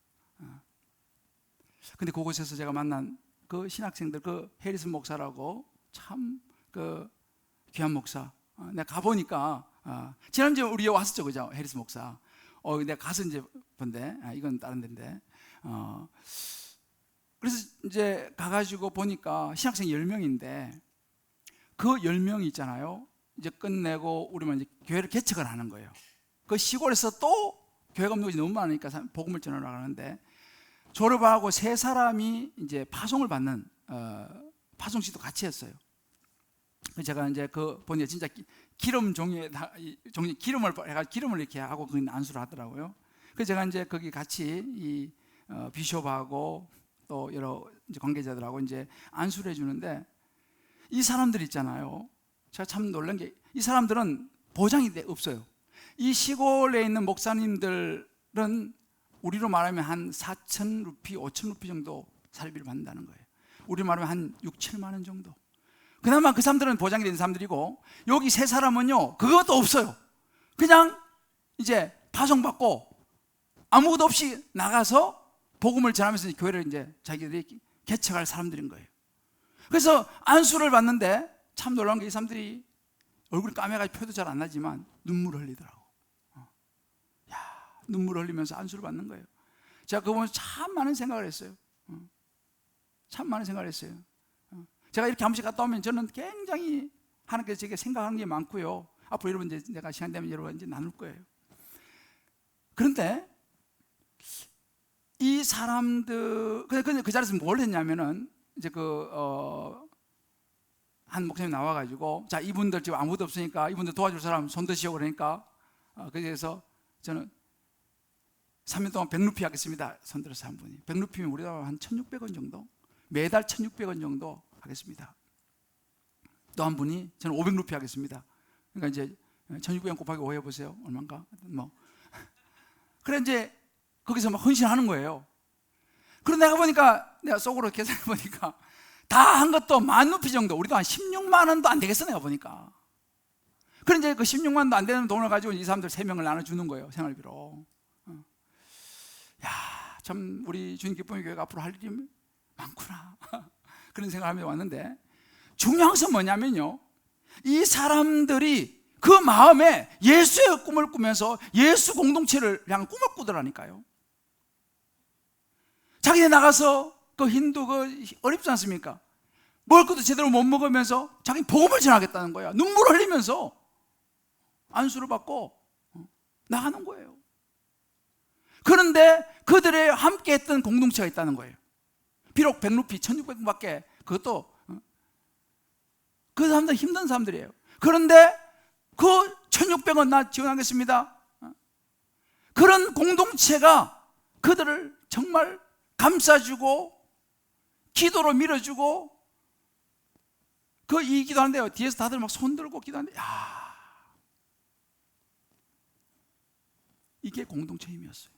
S1: 근데 그곳에서 제가 만난 그 신학생들, 그 해리슨 목사라고 참 그 귀한 목사, 내가 가보니까 지난주에 우리 왔었죠, 그죠? 해리슨 목사. 내가 가서 이제 본데, 이건 다른 데인데, 그래서 이제 가가지고 보니까 신학생 10명인데 그 10명이 있잖아요. 이제 끝내고 우리만 이제 교회를 개척을 하는 거예요. 그 시골에서 또 교회가 없는 곳이 너무 많으니까 복음을 전하러 가는데, 졸업하고 3사람이 이제 파송을 받는 파송식도 같이 했어요. 제가 이제 보니까 진짜 기름 종이에 기름을 해가지고 기름을 이렇게 하고 그 안수를 하더라고요. 그래서 제가 이제 거기 같이 이 비숍하고 또 여러 이제 관계자들하고 이제 안수를 해주는데, 이 사람들 있잖아요. 제가 참 놀란 게, 이 사람들은 보장이 없어요. 이 시골에 있는 목사님들은 우리로 말하면 한 4,000루피, 5,000루피 정도 살비를 받는다는 거예요. 우리로 말하면 한 6, 7만 원 정도. 그나마 그 사람들은 보장이 된 사람들이고, 여기 3사람은요 그것도 없어요. 그냥 이제 파송받고 아무것도 없이 나가서 복음을 전하면서 교회를 이제 자기들이 개척할 사람들인 거예요. 그래서 안수를 받는데 참 놀라운 게, 이 사람들이 얼굴이 까매가지고 표도 잘 안 나지만 눈물을 흘리더라고. 눈물을 흘리면서 안수를 받는 거예요. 제가 그거 보면서 참 많은 생각을 했어요. 참 많은 생각을 했어요. 제가 이렇게 한 번씩 갔다 오면 저는 굉장히 하나님께서 제게 생각하는 게 많고요. 앞으로 여러분 이제 내가 시간 되면 여러분 이제 나눌 거예요. 그런데 이 사람들, 그 자리에서 뭘 했냐면은, 이제 한 목사님 나와가지고, 자, 이분들 지금 아무도 없으니까 이분들 도와줄 사람 손 드시오 그러니까, 그래서 저는 3년 동안 100루피 하겠습니다. 손 들어서 한 분이. 100루피면 우리나라 한 1,600원 정도, 매달 1,600원 정도 하겠습니다. 또 한 분이 저는 500루피 하겠습니다. 그러니까 이제 1,600원 곱하기 5 해보세요. 얼마인가? 뭐. 그래 이제 거기서 막 헌신하는 거예요. 그런데 내가 보니까, 내가 속으로 계산해 보니까 다 한 것도 10,000루피 정도, 우리도 한 16만 원도 안 되겠어 내가 보니까. 그래 이제 그 16만 원도 안 되는 돈을 가지고 이 사람들 3명을 나눠주는 거예요, 생활비로. 야, 참 우리 주님 기쁨의 교회가 앞으로 할 일이 많구나 그런 생각을 하면서 왔는데, 중요한 것은 뭐냐면요, 이 사람들이 그 마음에 예수의 꿈을 꾸면서 예수 공동체를 향한 꿈을 꾸더라니까요. 자기네 나가서 그 힌두 어렵지 않습니까? 먹을 것도 제대로 못 먹으면서 자기 복음을 전하겠다는 거야. 눈물을 흘리면서 안수를 받고 나가는 거예요. 그런데 그들의 함께 했던 공동체가 있다는 거예요. 비록 100루피 1,600밖에, 그것도 그 사람들 힘든 사람들이에요. 그런데 그 1,600원 나 지원하겠습니다, 그런 공동체가 그들을 정말 감싸주고 기도로 밀어주고, 이 기도하는데요, 뒤에서 다들 막 손들고 기도하는데, 야, 이게 공동체 힘이었어요.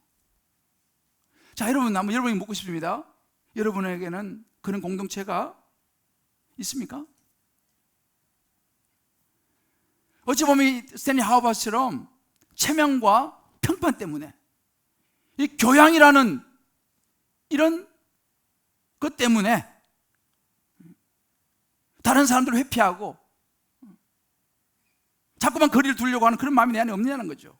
S1: 자, 여러분이 묻고 싶습니다. 여러분에게는 그런 공동체가 있습니까? 어찌 보면 이 스탠리 하우바스처럼 체면과 평판 때문에, 이 교양이라는 이런 것 때문에 다른 사람들을 회피하고 자꾸만 거리를 두려고 하는 그런 마음이 내 안에 없느냐는 거죠.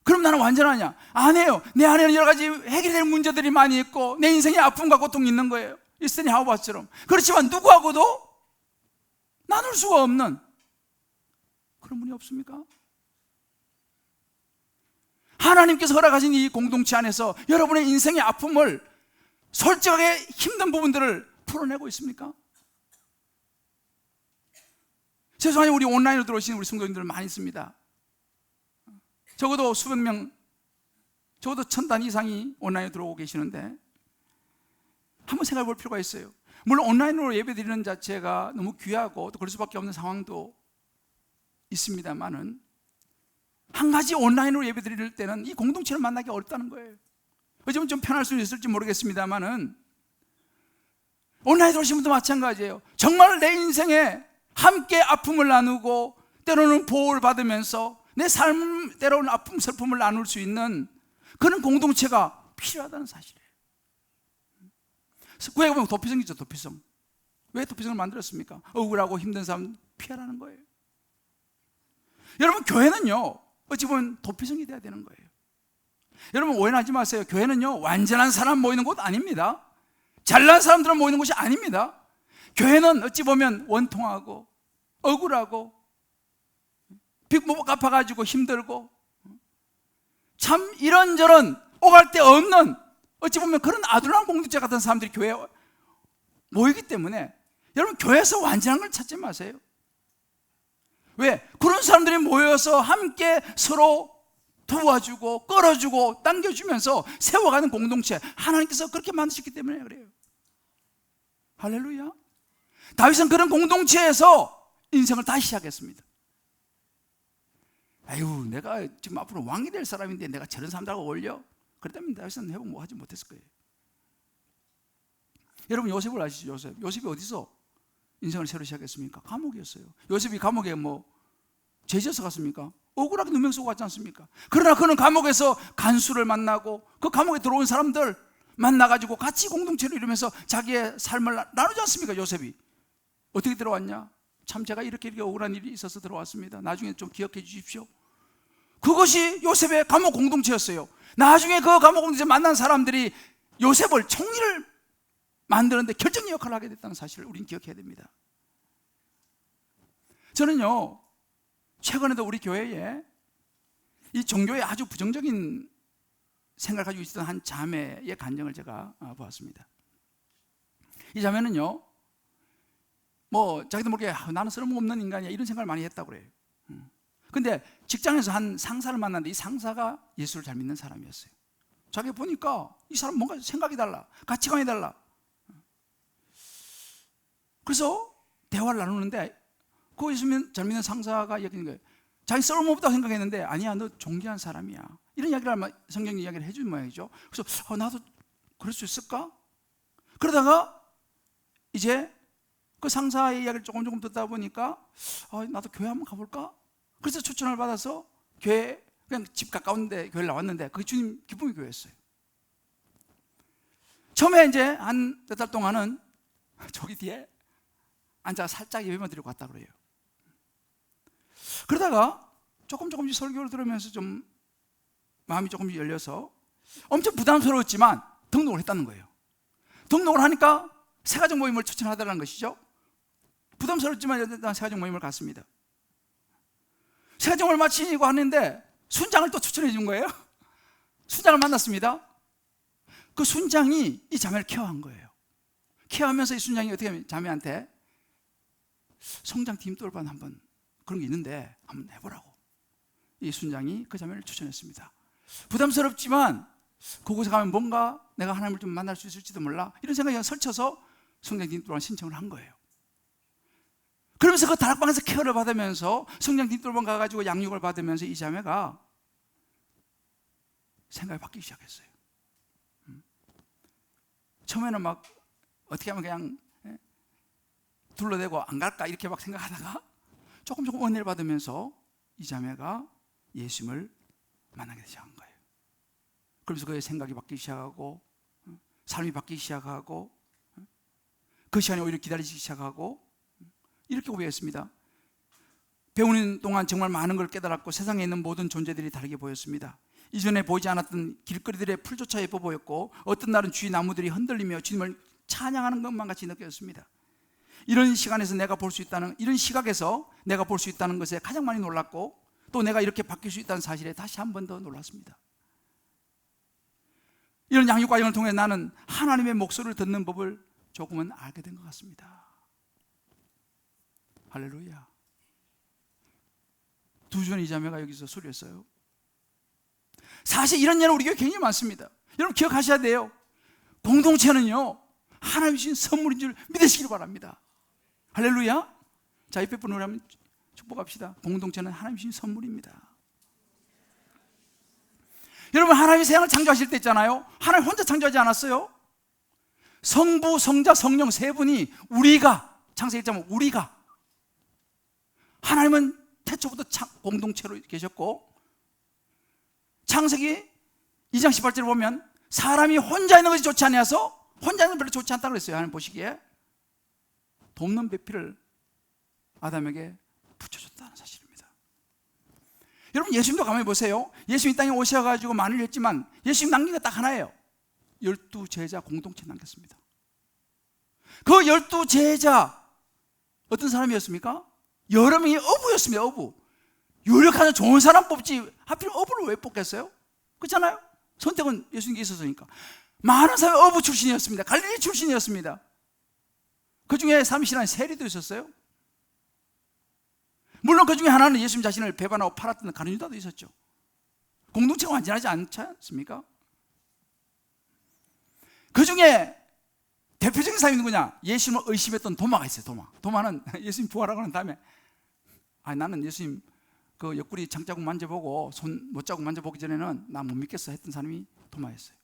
S1: 그럼 나는 완전하냐? 아니에요. 내 안에는 여러 가지 해결될 문제들이 많이 있고 내 인생에 아픔과 고통이 있는 거예요, 이 스탠리 하우바스처럼. 그렇지만 누구하고도 나눌 수가 없는 그런 분이 없습니까? 하나님께서 허락하신 이 공동체 안에서 여러분의 인생의 아픔을, 솔직하게 힘든 부분들을 풀어내고 있습니까? 세상에 우리 온라인으로 들어오신 우리 성도님들 많이 있습니다. 적어도 수백 명, 적어도 1,000단 이상이 온라인으로 들어오고 계시는데, 한번 생각해 볼 필요가 있어요. 물론 온라인으로 예배 드리는 자체가 너무 귀하고 또 그럴 수밖에 없는 상황도 있습니다만은, 한 가지 온라인으로 예배 드릴 때는 이 공동체를 만나기 어렵다는 거예요. 어쩌면 좀 편할 수 있을지 모르겠습니다만은, 온라인으로 오신 분도 마찬가지예요. 정말 내 인생에 함께 아픔을 나누고 때로는 보호를 받으면서 내 삶, 때로는 아픔, 슬픔을 나눌 수 있는 그런 공동체가 필요하다는 사실이에요. 구약에 보면 도피성이죠, 도피성. 왜 도피성을 만들었습니까? 억울하고 힘든 사람 피하라는 거예요. 여러분, 교회는요, 어찌 보면 도피성이 돼야 되는 거예요. 여러분, 오해하지 마세요. 교회는요, 완전한 사람 모이는 곳 아닙니다. 잘난 사람들은 모이는 곳이 아닙니다. 교회는 어찌 보면 원통하고 억울하고 빚 못 갚아가지고 힘들고 참 이런저런 오갈 데 없는, 어찌 보면 그런 아둔한 공동체 같은 사람들이 교회에 모이기 때문에, 여러분, 교회에서 완전한 걸 찾지 마세요. 왜? 그런 사람들이 모여서 함께 서로 도와주고 끌어주고 당겨주면서 세워가는 공동체, 하나님께서 그렇게 만드셨기 때문에 그래요. 할렐루야. 다윗은 그런 공동체에서 인생을 다시 시작했습니다. 아유, 내가 지금 앞으로 왕이 될 사람인데 내가 저런 사람들하고 어울려? 그랬다면 다윗은 회복 뭐 하지 못했을 거예요. 여러분, 요셉을 아시죠? 요셉이 어디서 인생을 새로 시작했습니까? 감옥이었어요. 요셉이 감옥에 죄지어서 갔습니까? 억울하게 누명 쓰고 갔지 않습니까? 그러나 그는 감옥에서 간수를 만나고 그 감옥에 들어온 사람들 만나가지고 같이 공동체를 이루면서 자기의 삶을 나누지 않습니까? 요셉이 어떻게 들어왔냐? 참 제가 이렇게 억울한 일이 있어서 들어왔습니다. 나중에 좀 기억해 주십시오. 그것이 요셉의 감옥 공동체였어요. 나중에 그 감옥 공동체 만난 사람들이 요셉을 총리를 만드는데 결정적 역할을 하게 됐다는 사실을 우리는 기억해야 됩니다. 저는요, 최근에도 우리 교회에 이 종교에 아주 부정적인 생각을 가지고 있었던 한 자매의 간증을 제가 보았습니다. 이 자매는요, 뭐 자기도 모르게 나는 쓸모없는 인간이야 이런 생각을 많이 했다고 그래요. 근데 직장에서 한 상사를 만났는데 이 상사가 예수를 잘 믿는 사람이었어요. 자기 보니까 이 사람 뭔가 생각이 달라, 가치관이 달라. 그래서 대화를 나누는데 그 예수 잘 믿는 상사가 얘기하는 거예요. 자기 쓸모없다고 생각했는데 아니야, 너 존귀한 사람이야, 이런 이야기를 성경 이야기를 해준 모양이죠. 그래서 나도 그럴 수 있을까? 그러다가 이제 그 상사의 이야기를 조금 듣다 보니까 나도 교회 한번 가볼까? 그래서 추천을 받아서 교회, 그냥 집 가까운데 교회를 나왔는데 그게 주님 기쁨의 교회였어요. 처음에 이제 한 몇 달 동안은 저기 뒤에 앉아 살짝 예배만 드리고 갔다 그래요. 그러다가 조금씩 설교를 들으면서 좀 마음이 조금씩 열려서 엄청 부담스러웠지만 등록을 했다는 거예요. 등록을 하니까 새가족 모임을 추천하더라는 것이죠. 부담스럽지만 일단 새가족 모임을 갔습니다. 새가족을 마치고 하는데 순장을 또 추천해 준 거예요. 순장을 만났습니다. 그 순장이 이 자매를 케어한 거예요. 케어하면서 이 순장이 어떻게 하면 자매한테 성장 팀 돌반 한번 그런 게 있는데 한번 해보라고 이 순장이 그 자매를 추천했습니다. 부담스럽지만 그곳에 가면 뭔가 내가 하나님을 좀 만날 수 있을지도 몰라 이런 생각이 설쳐서 성장 팀 돌반 신청을 한 거예요. 그러면서 그 다락방에서 케어를 받으면서 성장 팀 돌반 가가지고 양육을 받으면서 이 자매가 생각이 바뀌기 시작했어요. 처음에는 막 어떻게 하면 그냥 둘러대고 안 갈까 이렇게 막 생각하다가 조금 은혜를 받으면서 이 자매가 예수님을 만나게 시작한 거예요. 그러면서 그의 생각이 바뀌기 시작하고 삶이 바뀌기 시작하고 그 시간이 오히려 기다리기 시작하고 이렇게 고백했습니다. 배우는 동안 정말 많은 걸 깨달았고 세상에 있는 모든 존재들이 다르게 보였습니다. 이전에 보이지 않았던 길거리들의 풀조차 예뻐 보였고 어떤 날은 주위 나무들이 흔들리며 주님을 찬양하는 것만 같이 느꼈습니다. 이런 시간에서 내가 볼 수 있다는, 이런 시각에서 내가 볼 수 있다는 것에 가장 많이 놀랐고 또 내가 이렇게 바뀔 수 있다는 사실에 다시 한 번 더 놀랐습니다. 이런 양육 과정을 통해 나는 하나님의 목소리를 듣는 법을 조금은 알게 된 것 같습니다. 할렐루야. 2주전 이 자매가 여기서 수료했어요. 사실 이런 예는 우리 교회 굉장히 많습니다. 여러분 기억하셔야 돼요. 공동체는요 하나님이 주신 선물인 줄 믿으시길 바랍니다. 할렐루야. 자, 옆에 분을 한번 축복합시다. 공동체는 하나님이 주신 선물입니다. 여러분 하나님이 세상을 창조하실 때 있잖아요, 하나님 혼자 창조하지 않았어요. 성부, 성자, 성령 세 분이 우리가, 창세기 1장은 우리가, 하나님은 태초부터 공동체로 계셨고 창세기 2장 18절을 보면 사람이 혼자 있는 것이 좋지 않아서 혼자 있는 건 별로 좋지 않다고 그랬어요. 하나님 보시기에 돕는 배필을 아담에게 붙여줬다는 사실입니다. 여러분 예수님도 가만히 보세요. 예수님 이 땅에 오셔가지고 많은 일을 했지만 예수님 남긴 게 딱 하나예요. 12제자 공동체 남겼습니다. 그 12제자 어떤 사람이었습니까? 여러 명이 어부였습니다. 어부. 유력한 좋은 사람 뽑지 하필 어부를 왜 뽑겠어요? 그렇잖아요. 선택은 예수님께 있었으니까. 많은 사람이 어부 출신이었습니다. 갈릴리 출신이었습니다. 그 중에 삼시라는 세리도 있었어요. 물론 그 중에 하나는 예수님 자신을 배반하고 팔았던 가룟 유다도 있었죠. 공동체가 완전하지 않지 않습니까? 그 중에 대표적인 사람이 누구냐? 예수님을 의심했던 도마가 있어요. 도마는 예수님 부활하고 난 다음에 나는 예수님 그 옆구리 장자국 만져보고 손 못자국 만져보기 전에는 나 못 믿겠어 했던 사람이 도마였어요.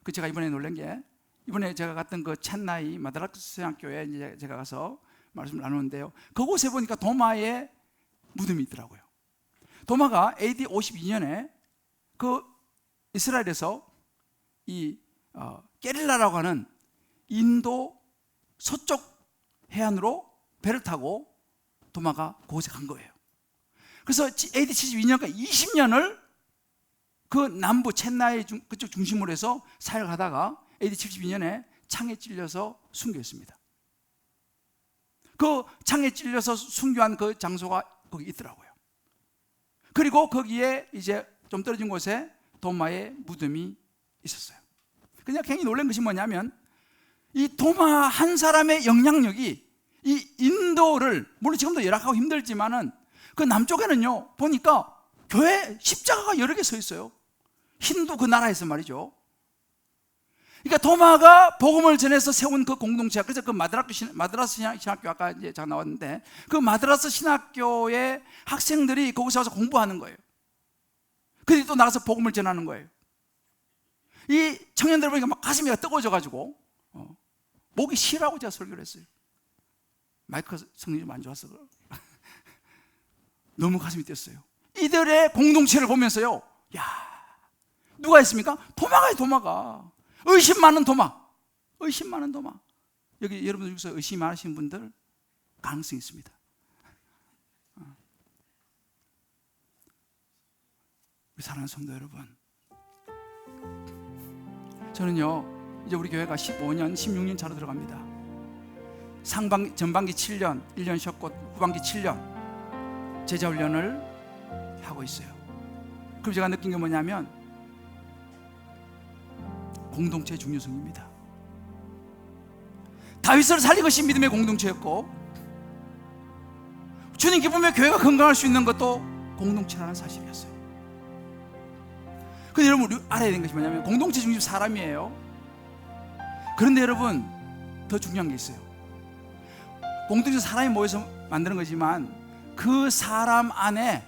S1: 그 제가 이번에 놀란 게, 이번에 제가 갔던 그 첸나이 마드라스 학교에 이제 제가 가서 말씀을 나누는데요, 그곳에 보니까 도마의 무덤이 있더라고요. 도마가 AD 52년에 그 이스라엘에서 이 게릴라라고 하는 인도 서쪽 해안으로 배를 타고 도마가 그곳에 간 거예요. 그래서 AD 72년까지 20년을 그 남부 첸나이 그쪽 중심으로 해서 사역하다가 AD 72년에 창에 찔려서 순교했습니다. 그 창에 찔려서 순교한 그 장소가 거기 있더라고요. 그리고 거기에 이제 좀 떨어진 곳에 도마의 무덤이 있었어요. 그냥 굉장히 놀란 것이 뭐냐면 이 도마 한 사람의 영향력이 이 인도를, 물론 지금도 열악하고 힘들지만은 그 남쪽에는요 보니까 교회 십자가가 여러 개 서 있어요. 힌두 그 나라에서 말이죠. 그러니까 도마가 복음을 전해서 세운 그 공동체가, 그래서 그 마드라스 신학교, 아까 이제 잠깐 나왔는데 그 마드라스 신학교의 학생들이 거기서 와서 공부하는 거예요. 그들이 또 나가서 복음을 전하는 거예요. 이 청년들 보니까 막 가슴이 뜨거워져 가지고 목이 쉬라고 제가 설교를 했어요. 마이크 성능이 좀 안 좋아서 너무 가슴이 뛰었어요. 이들의 공동체를 보면서요, 야, 누가 있습니까? 도마가요, 도마가. 의심 많은 도마. 의심 많은 도마. 여기 여러분들 중에서 의심 많으신 분들 가능성이 있습니다. 우리 사랑하는 성도 여러분, 저는요 이제 우리 교회가 15년, 16년 차로 들어갑니다. 전반기 7년, 1년 쉬었고 후반기 7년 제자훈련을 하고 있어요. 그럼 제가 느낀 게 뭐냐면 공동체의 중요성입니다. 다윗을 살린 것이 믿음의 공동체였고, 주님 기쁘면 교회가 건강할 수 있는 것도 공동체라는 사실이었어요. 근데 여러분, 우리 알아야 되는 것이 뭐냐면 공동체 중심 사람이에요. 그런데 여러분, 더 중요한 게 있어요. 공동체 사람이 모여서 만드는 거지만 그 사람 안에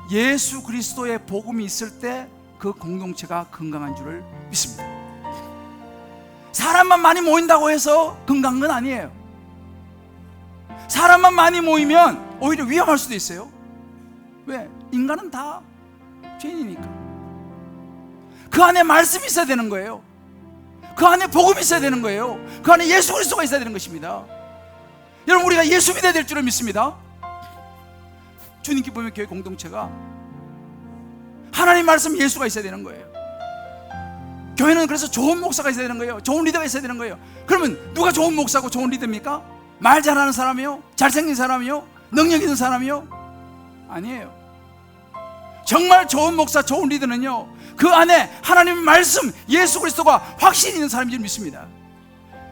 S1: 예수 그리스도의 복음이 있을 때 그 공동체가 건강한 줄을 믿습니다. 사람만 많이 모인다고 해서 건강한 건 아니에요. 사람만 많이 모이면 오히려 위험할 수도 있어요. 왜? 인간은 다 죄인이니까. 그 안에 말씀이 있어야 되는 거예요. 그 안에 복음이 있어야 되는 거예요. 그 안에 예수 그리스도가 있어야 되는 것입니다. 여러분, 우리가 예수 믿어야 될 줄을 믿습니다. 주님 기쁨의 교회 공동체가 하나님 말씀 예수가 있어야 되는 거예요. 교회는 그래서 좋은 목사가 있어야 되는 거예요. 좋은 리더가 있어야 되는 거예요. 그러면 누가 좋은 목사고 좋은 리더입니까? 말 잘하는 사람이요? 잘생긴 사람이요? 능력 있는 사람이요? 아니에요. 정말 좋은 목사, 좋은 리더는요, 그 안에 하나님의 말씀, 예수 그리스도가 확신이 있는 사람인 줄 믿습니다.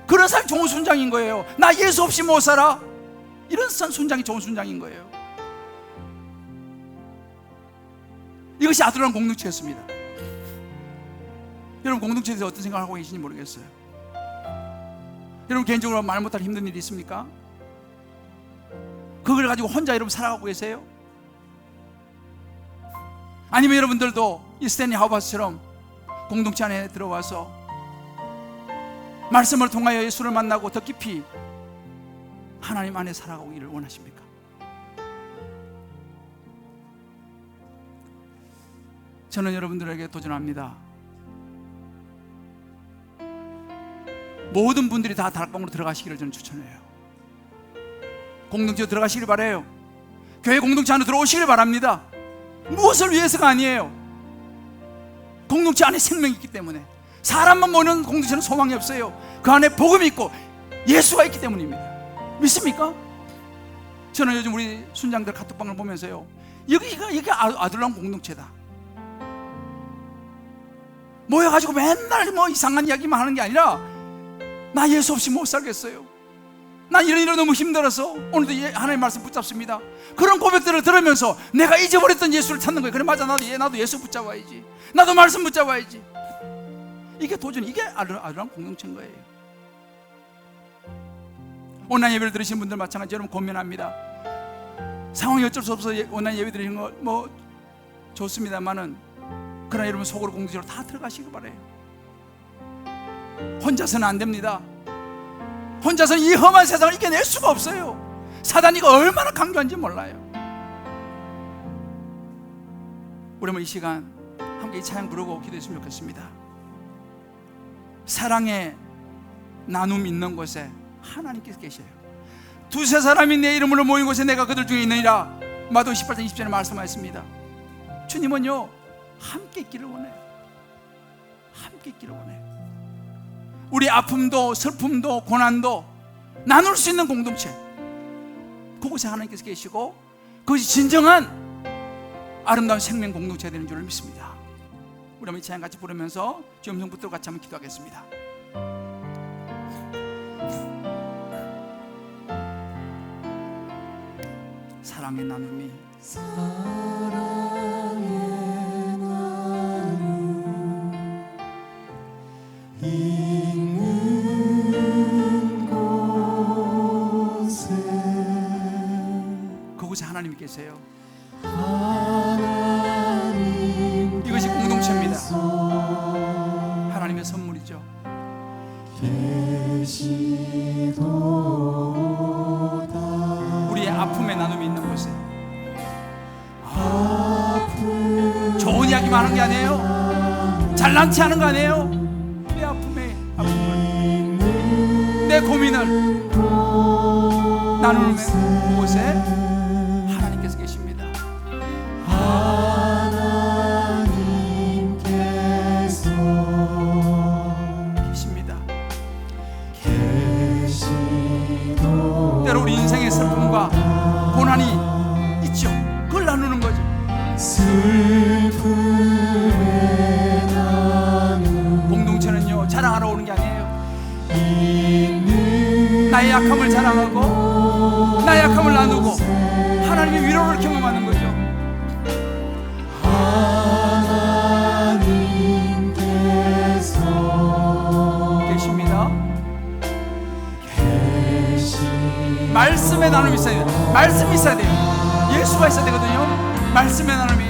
S1: 그런 사람이 좋은 순장인 거예요. 나 예수 없이 못 살아, 이런 순장이 좋은 순장인 거예요. 이것이 아둘람 공동체였습니다. 여러분, 공동체에 대해서 어떤 생각을 하고 계신지 모르겠어요. 여러분, 개인적으로 말 못할 힘든 일이 있습니까? 그걸 가지고 혼자 여러분 살아가고 계세요? 아니면 여러분들도 이 스탠리 하우바스처럼 공동체 안에 들어와서 말씀을 통하여 예수를 만나고 더 깊이 하나님 안에 살아가기를 원하십니까? 저는 여러분들에게 도전합니다. 모든 분들이 다 다락방으로 들어가시기를 저는 추천해요. 공동체로 들어가시길 바라요. 교회 공동체 안으로 들어오시길 바랍니다. 무엇을 위해서가 아니에요. 공동체 안에 생명이 있기 때문에. 사람만 모이는 공동체는 소망이 없어요. 그 안에 복음이 있고 예수가 있기 때문입니다. 믿습니까? 저는 요즘 우리 순장들 카톡방을 보면서요, 여기가 아둘람 공동체다. 모여가지고 맨날 뭐 이상한 이야기만 하는 게 아니라, 나 예수 없이 못 살겠어요. 난 이런 너무 힘들어서 오늘도 하나님의 말씀 붙잡습니다. 그런 고백들을 들으면서 내가 잊어버렸던 예수를 찾는 거예요. 그래, 맞아, 나도 예수 붙잡아야지. 나도 말씀 붙잡아야지. 이게 도전, 이게 아름다운 공동체인 거예요. 온라인 예배를 들으신 분들 마찬가지 여러분 고민합니다. 상황이 어쩔 수 없어서 온라인 예배 드리는 거 뭐 좋습니다만은, 그러나 여러분 속으로 공동체로 다 들어가시기 바라요. 혼자서는 안 됩니다. 혼자서는 이 험한 세상을 이겨낼 수가 없어요. 사단이 얼마나 강조한지 몰라요. 우리 한번 이 시간 함께 이 찬양 부르고 기도했으면 좋겠습니다. 사랑의 나눔 있는 곳에 하나님께서 계셔요. 두세 사람이 내 이름으로 모인 곳에 내가 그들 중에 있느니라. 마태복음 18장 20절에 말씀하셨습니다. 주님은요, 함께 있기를 원해요. 함께 있기를 원해요. 우리 아픔도 슬픔도 고난도 나눌 수 있는 공동체, 그곳에 하나님께서 계시고 그것이 진정한 아름다운 생명 공동체가 되는 줄을 믿습니다. 우리 한번 이 찬양 같이 부르면서 주 음성 붙들고 같이 한번 기도하겠습니다. 사랑의 나눔이
S2: 있는 곳에
S1: 그곳에 하나님이 계세요.
S2: 하나님
S1: 이것이 공동체입니다. 하나님의 선물이죠.
S2: 계시도다.
S1: 우리의 아픔의 나눔이 있는 곳에
S2: 아픔
S1: 좋은 이야기만 하는 게 아니에요. 잘난 체 하는 거 아니에요. 내 아픔을 내 고민을 나누는 곳에 하나님께서 계십니다.
S2: 하나님께서
S1: 계십니다.
S2: 계시도다.
S1: 때로 우리 인생의 슬픔과 고난이 있죠. 그걸 나누는 거죠.
S2: 슬픔의 나눔
S1: 공동체는요, 자랑하러 오는 게 아니에요.
S2: 있는
S1: 나의 약함을 자랑하고 나의 약함을 나누고 하나님의 위로를 경험하는 거죠.
S2: 하나님께서
S1: 계십니다.
S2: 계시
S1: 말씀의 나눔이 있어야 돼요. 말씀이 있어야 돼요. 예수가 있어야 되거든요. 말씀의 나눔이.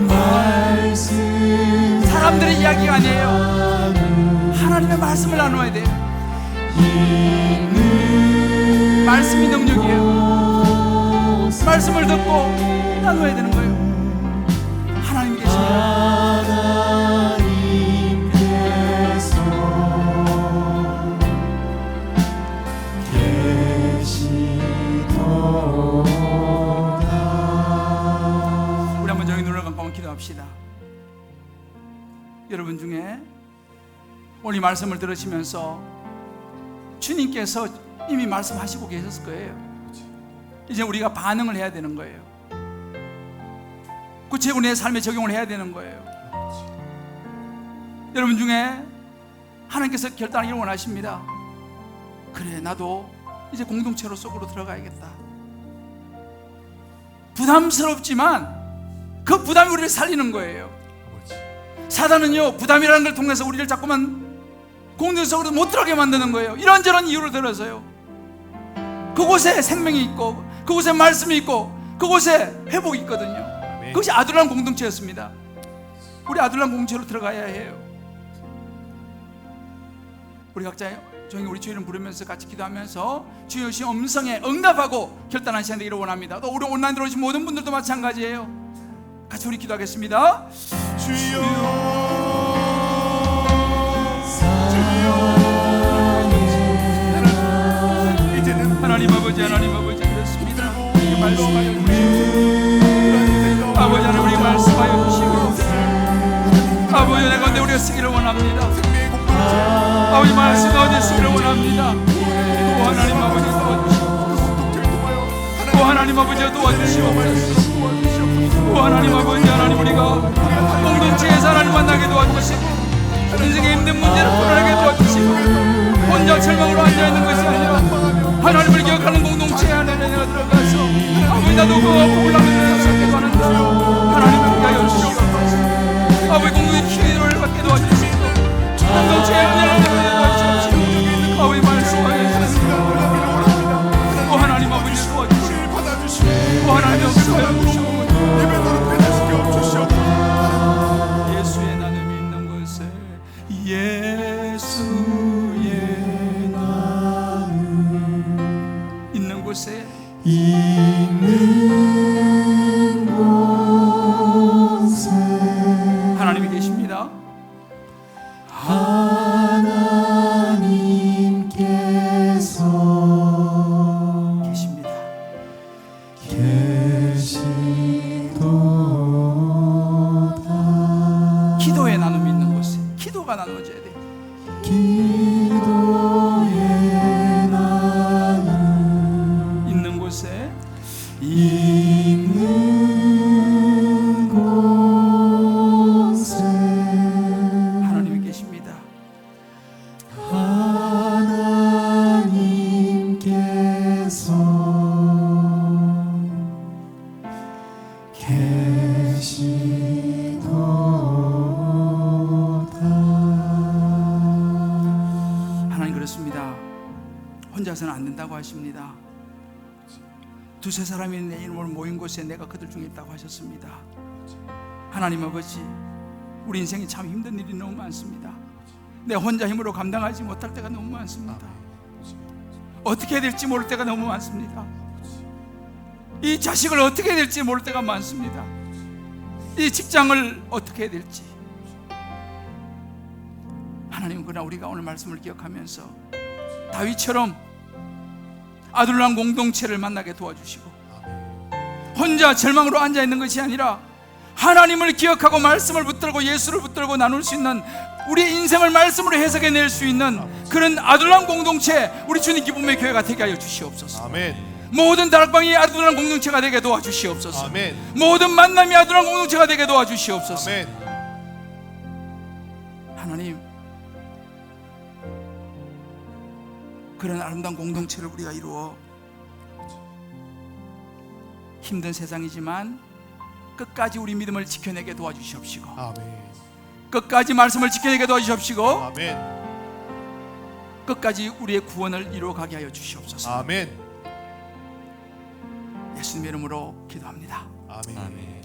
S2: 말씀
S1: 사람들의 이야기가 아니에요. 하나님의 말씀을 나누어야 돼요.
S2: 있는
S1: 말씀이 능력이에요. 말씀을 듣고 나누어야 되는 거예요. 하나님 계십니다.
S2: 하나님께서 계시도다.
S1: 우리 한번 저기 눈을 감고 한번 기도합시다. 여러분 중에 오늘 이 말씀을 들으시면서 주님께서 이미 말씀하시고 계셨을 거예요. 이제 우리가 반응을 해야 되는 거예요. 구체적으로 내 삶에 적용을 해야 되는 거예요. 여러분 중에 하나님께서 결단하기를 원하십니다. 그래, 나도 이제 공동체로 속으로 들어가야겠다. 부담스럽지만 그 부담이 우리를 살리는 거예요. 사단은요, 부담이라는 걸 통해서 우리를 자꾸만 공동체 속으로 못 들어가게 만드는 거예요. 이런저런 이유를 들어서요. 그곳에 생명이 있고 그곳에 말씀이 있고 그곳에 회복이 있거든요. 그것이 아둘람 공동체였습니다. 우리 아둘람 공동체로 들어가야 해요. 우리 각자 조용히 우리 주 이름 부르면서 같이 기도하면서 주여 주신 음성에 응답하고 결단한 시간 되기를 원합니다. 또 우리 온라인으로 오신 모든 분들도 마찬가지예요. 같이 우리 기도하겠습니다. 하나님 아버지, 하나님 아버지, 그렇습니다. 우리에게 말씀하여 주시고 아버지 하나님 우리에게 말씀하여 주시고 아버지 내 가운데 우리가 쓰기를 원합니다. 아버지 말씀 가운데 쓰기를 원합니다. 오 하나님 아버지 도와주시고 오 하나님 아버지 도와주시옵소서. 오 하나님 아버지, 하나님 우리가 공동체에서 하나님 만나게 도와주시고 인생의 힘든 문제를 풀어내게 도와주시고 혼자 절망으로 앉아있는 것이 아니라 하나님을 기억하는 공동체 안에 내가 들어가서 아버지 나도 그 올라가는 것을 하는다. 하나님을 위하여 주시옵소서. 아버지 공동체 기회를 받게 도와주시고 공동체의 은혜를 받게 도와주시옵소서. 아버지 말씀하여 주시옵소서. 오 하나님 아버지 도와주시고 오 하나님 역사하여 주시고 예수의 나눔이 있는 곳에 예수의 나눔 있는 곳에
S2: 있는
S1: 혼자서는 안 된다고 하십니다. 두세 사람이 내 이름으로 모인 곳에 내가 그들 중에 있다고 하셨습니다. 하나님 아버지, 우리 인생이 참 힘든 일이 너무 많습니다. 내 혼자 힘으로 감당하지 못할 때가 너무 많습니다. 어떻게 해야 될지 모를 때가 너무 많습니다. 이 자식을 어떻게 해야 될지 모를 때가 많습니다. 이 직장을 어떻게 해야 될지. 하나님, 그러나 우리가 오늘 말씀을 기억하면서 다윗처럼 아둘람 공동체를 만나게 도와주시고, 혼자 절망으로 앉아있는 것이 아니라 하나님을 기억하고 말씀을 붙들고 예수를 붙들고 나눌 수 있는, 우리의 인생을 말씀으로 해석해낼 수 있는 그런 아둘람 공동체, 우리 주님 기쁨의 교회가 되게 하여 주시옵소서.
S3: 아멘.
S1: 모든 다락방이 아둘람 공동체가 되게 도와주시옵소서.
S3: 아멘.
S1: 모든 만남이 아둘람 공동체가 되게 도와주시옵소서.
S3: 아멘.
S1: 하나님, 그런 아름다운 공동체를 우리가 이루어 힘든 세상이지만 끝까지 우리 믿음을 지켜내게 도와주시옵시고,
S3: 아멘.
S1: 끝까지 말씀을 지켜내게 도와주시옵시고,
S3: 아멘.
S1: 끝까지 우리의 구원을 이루어가게 하여 주시옵소서.
S3: 아멘.
S1: 예수님의 이름으로 기도합니다.
S3: 아멘.
S1: 아멘.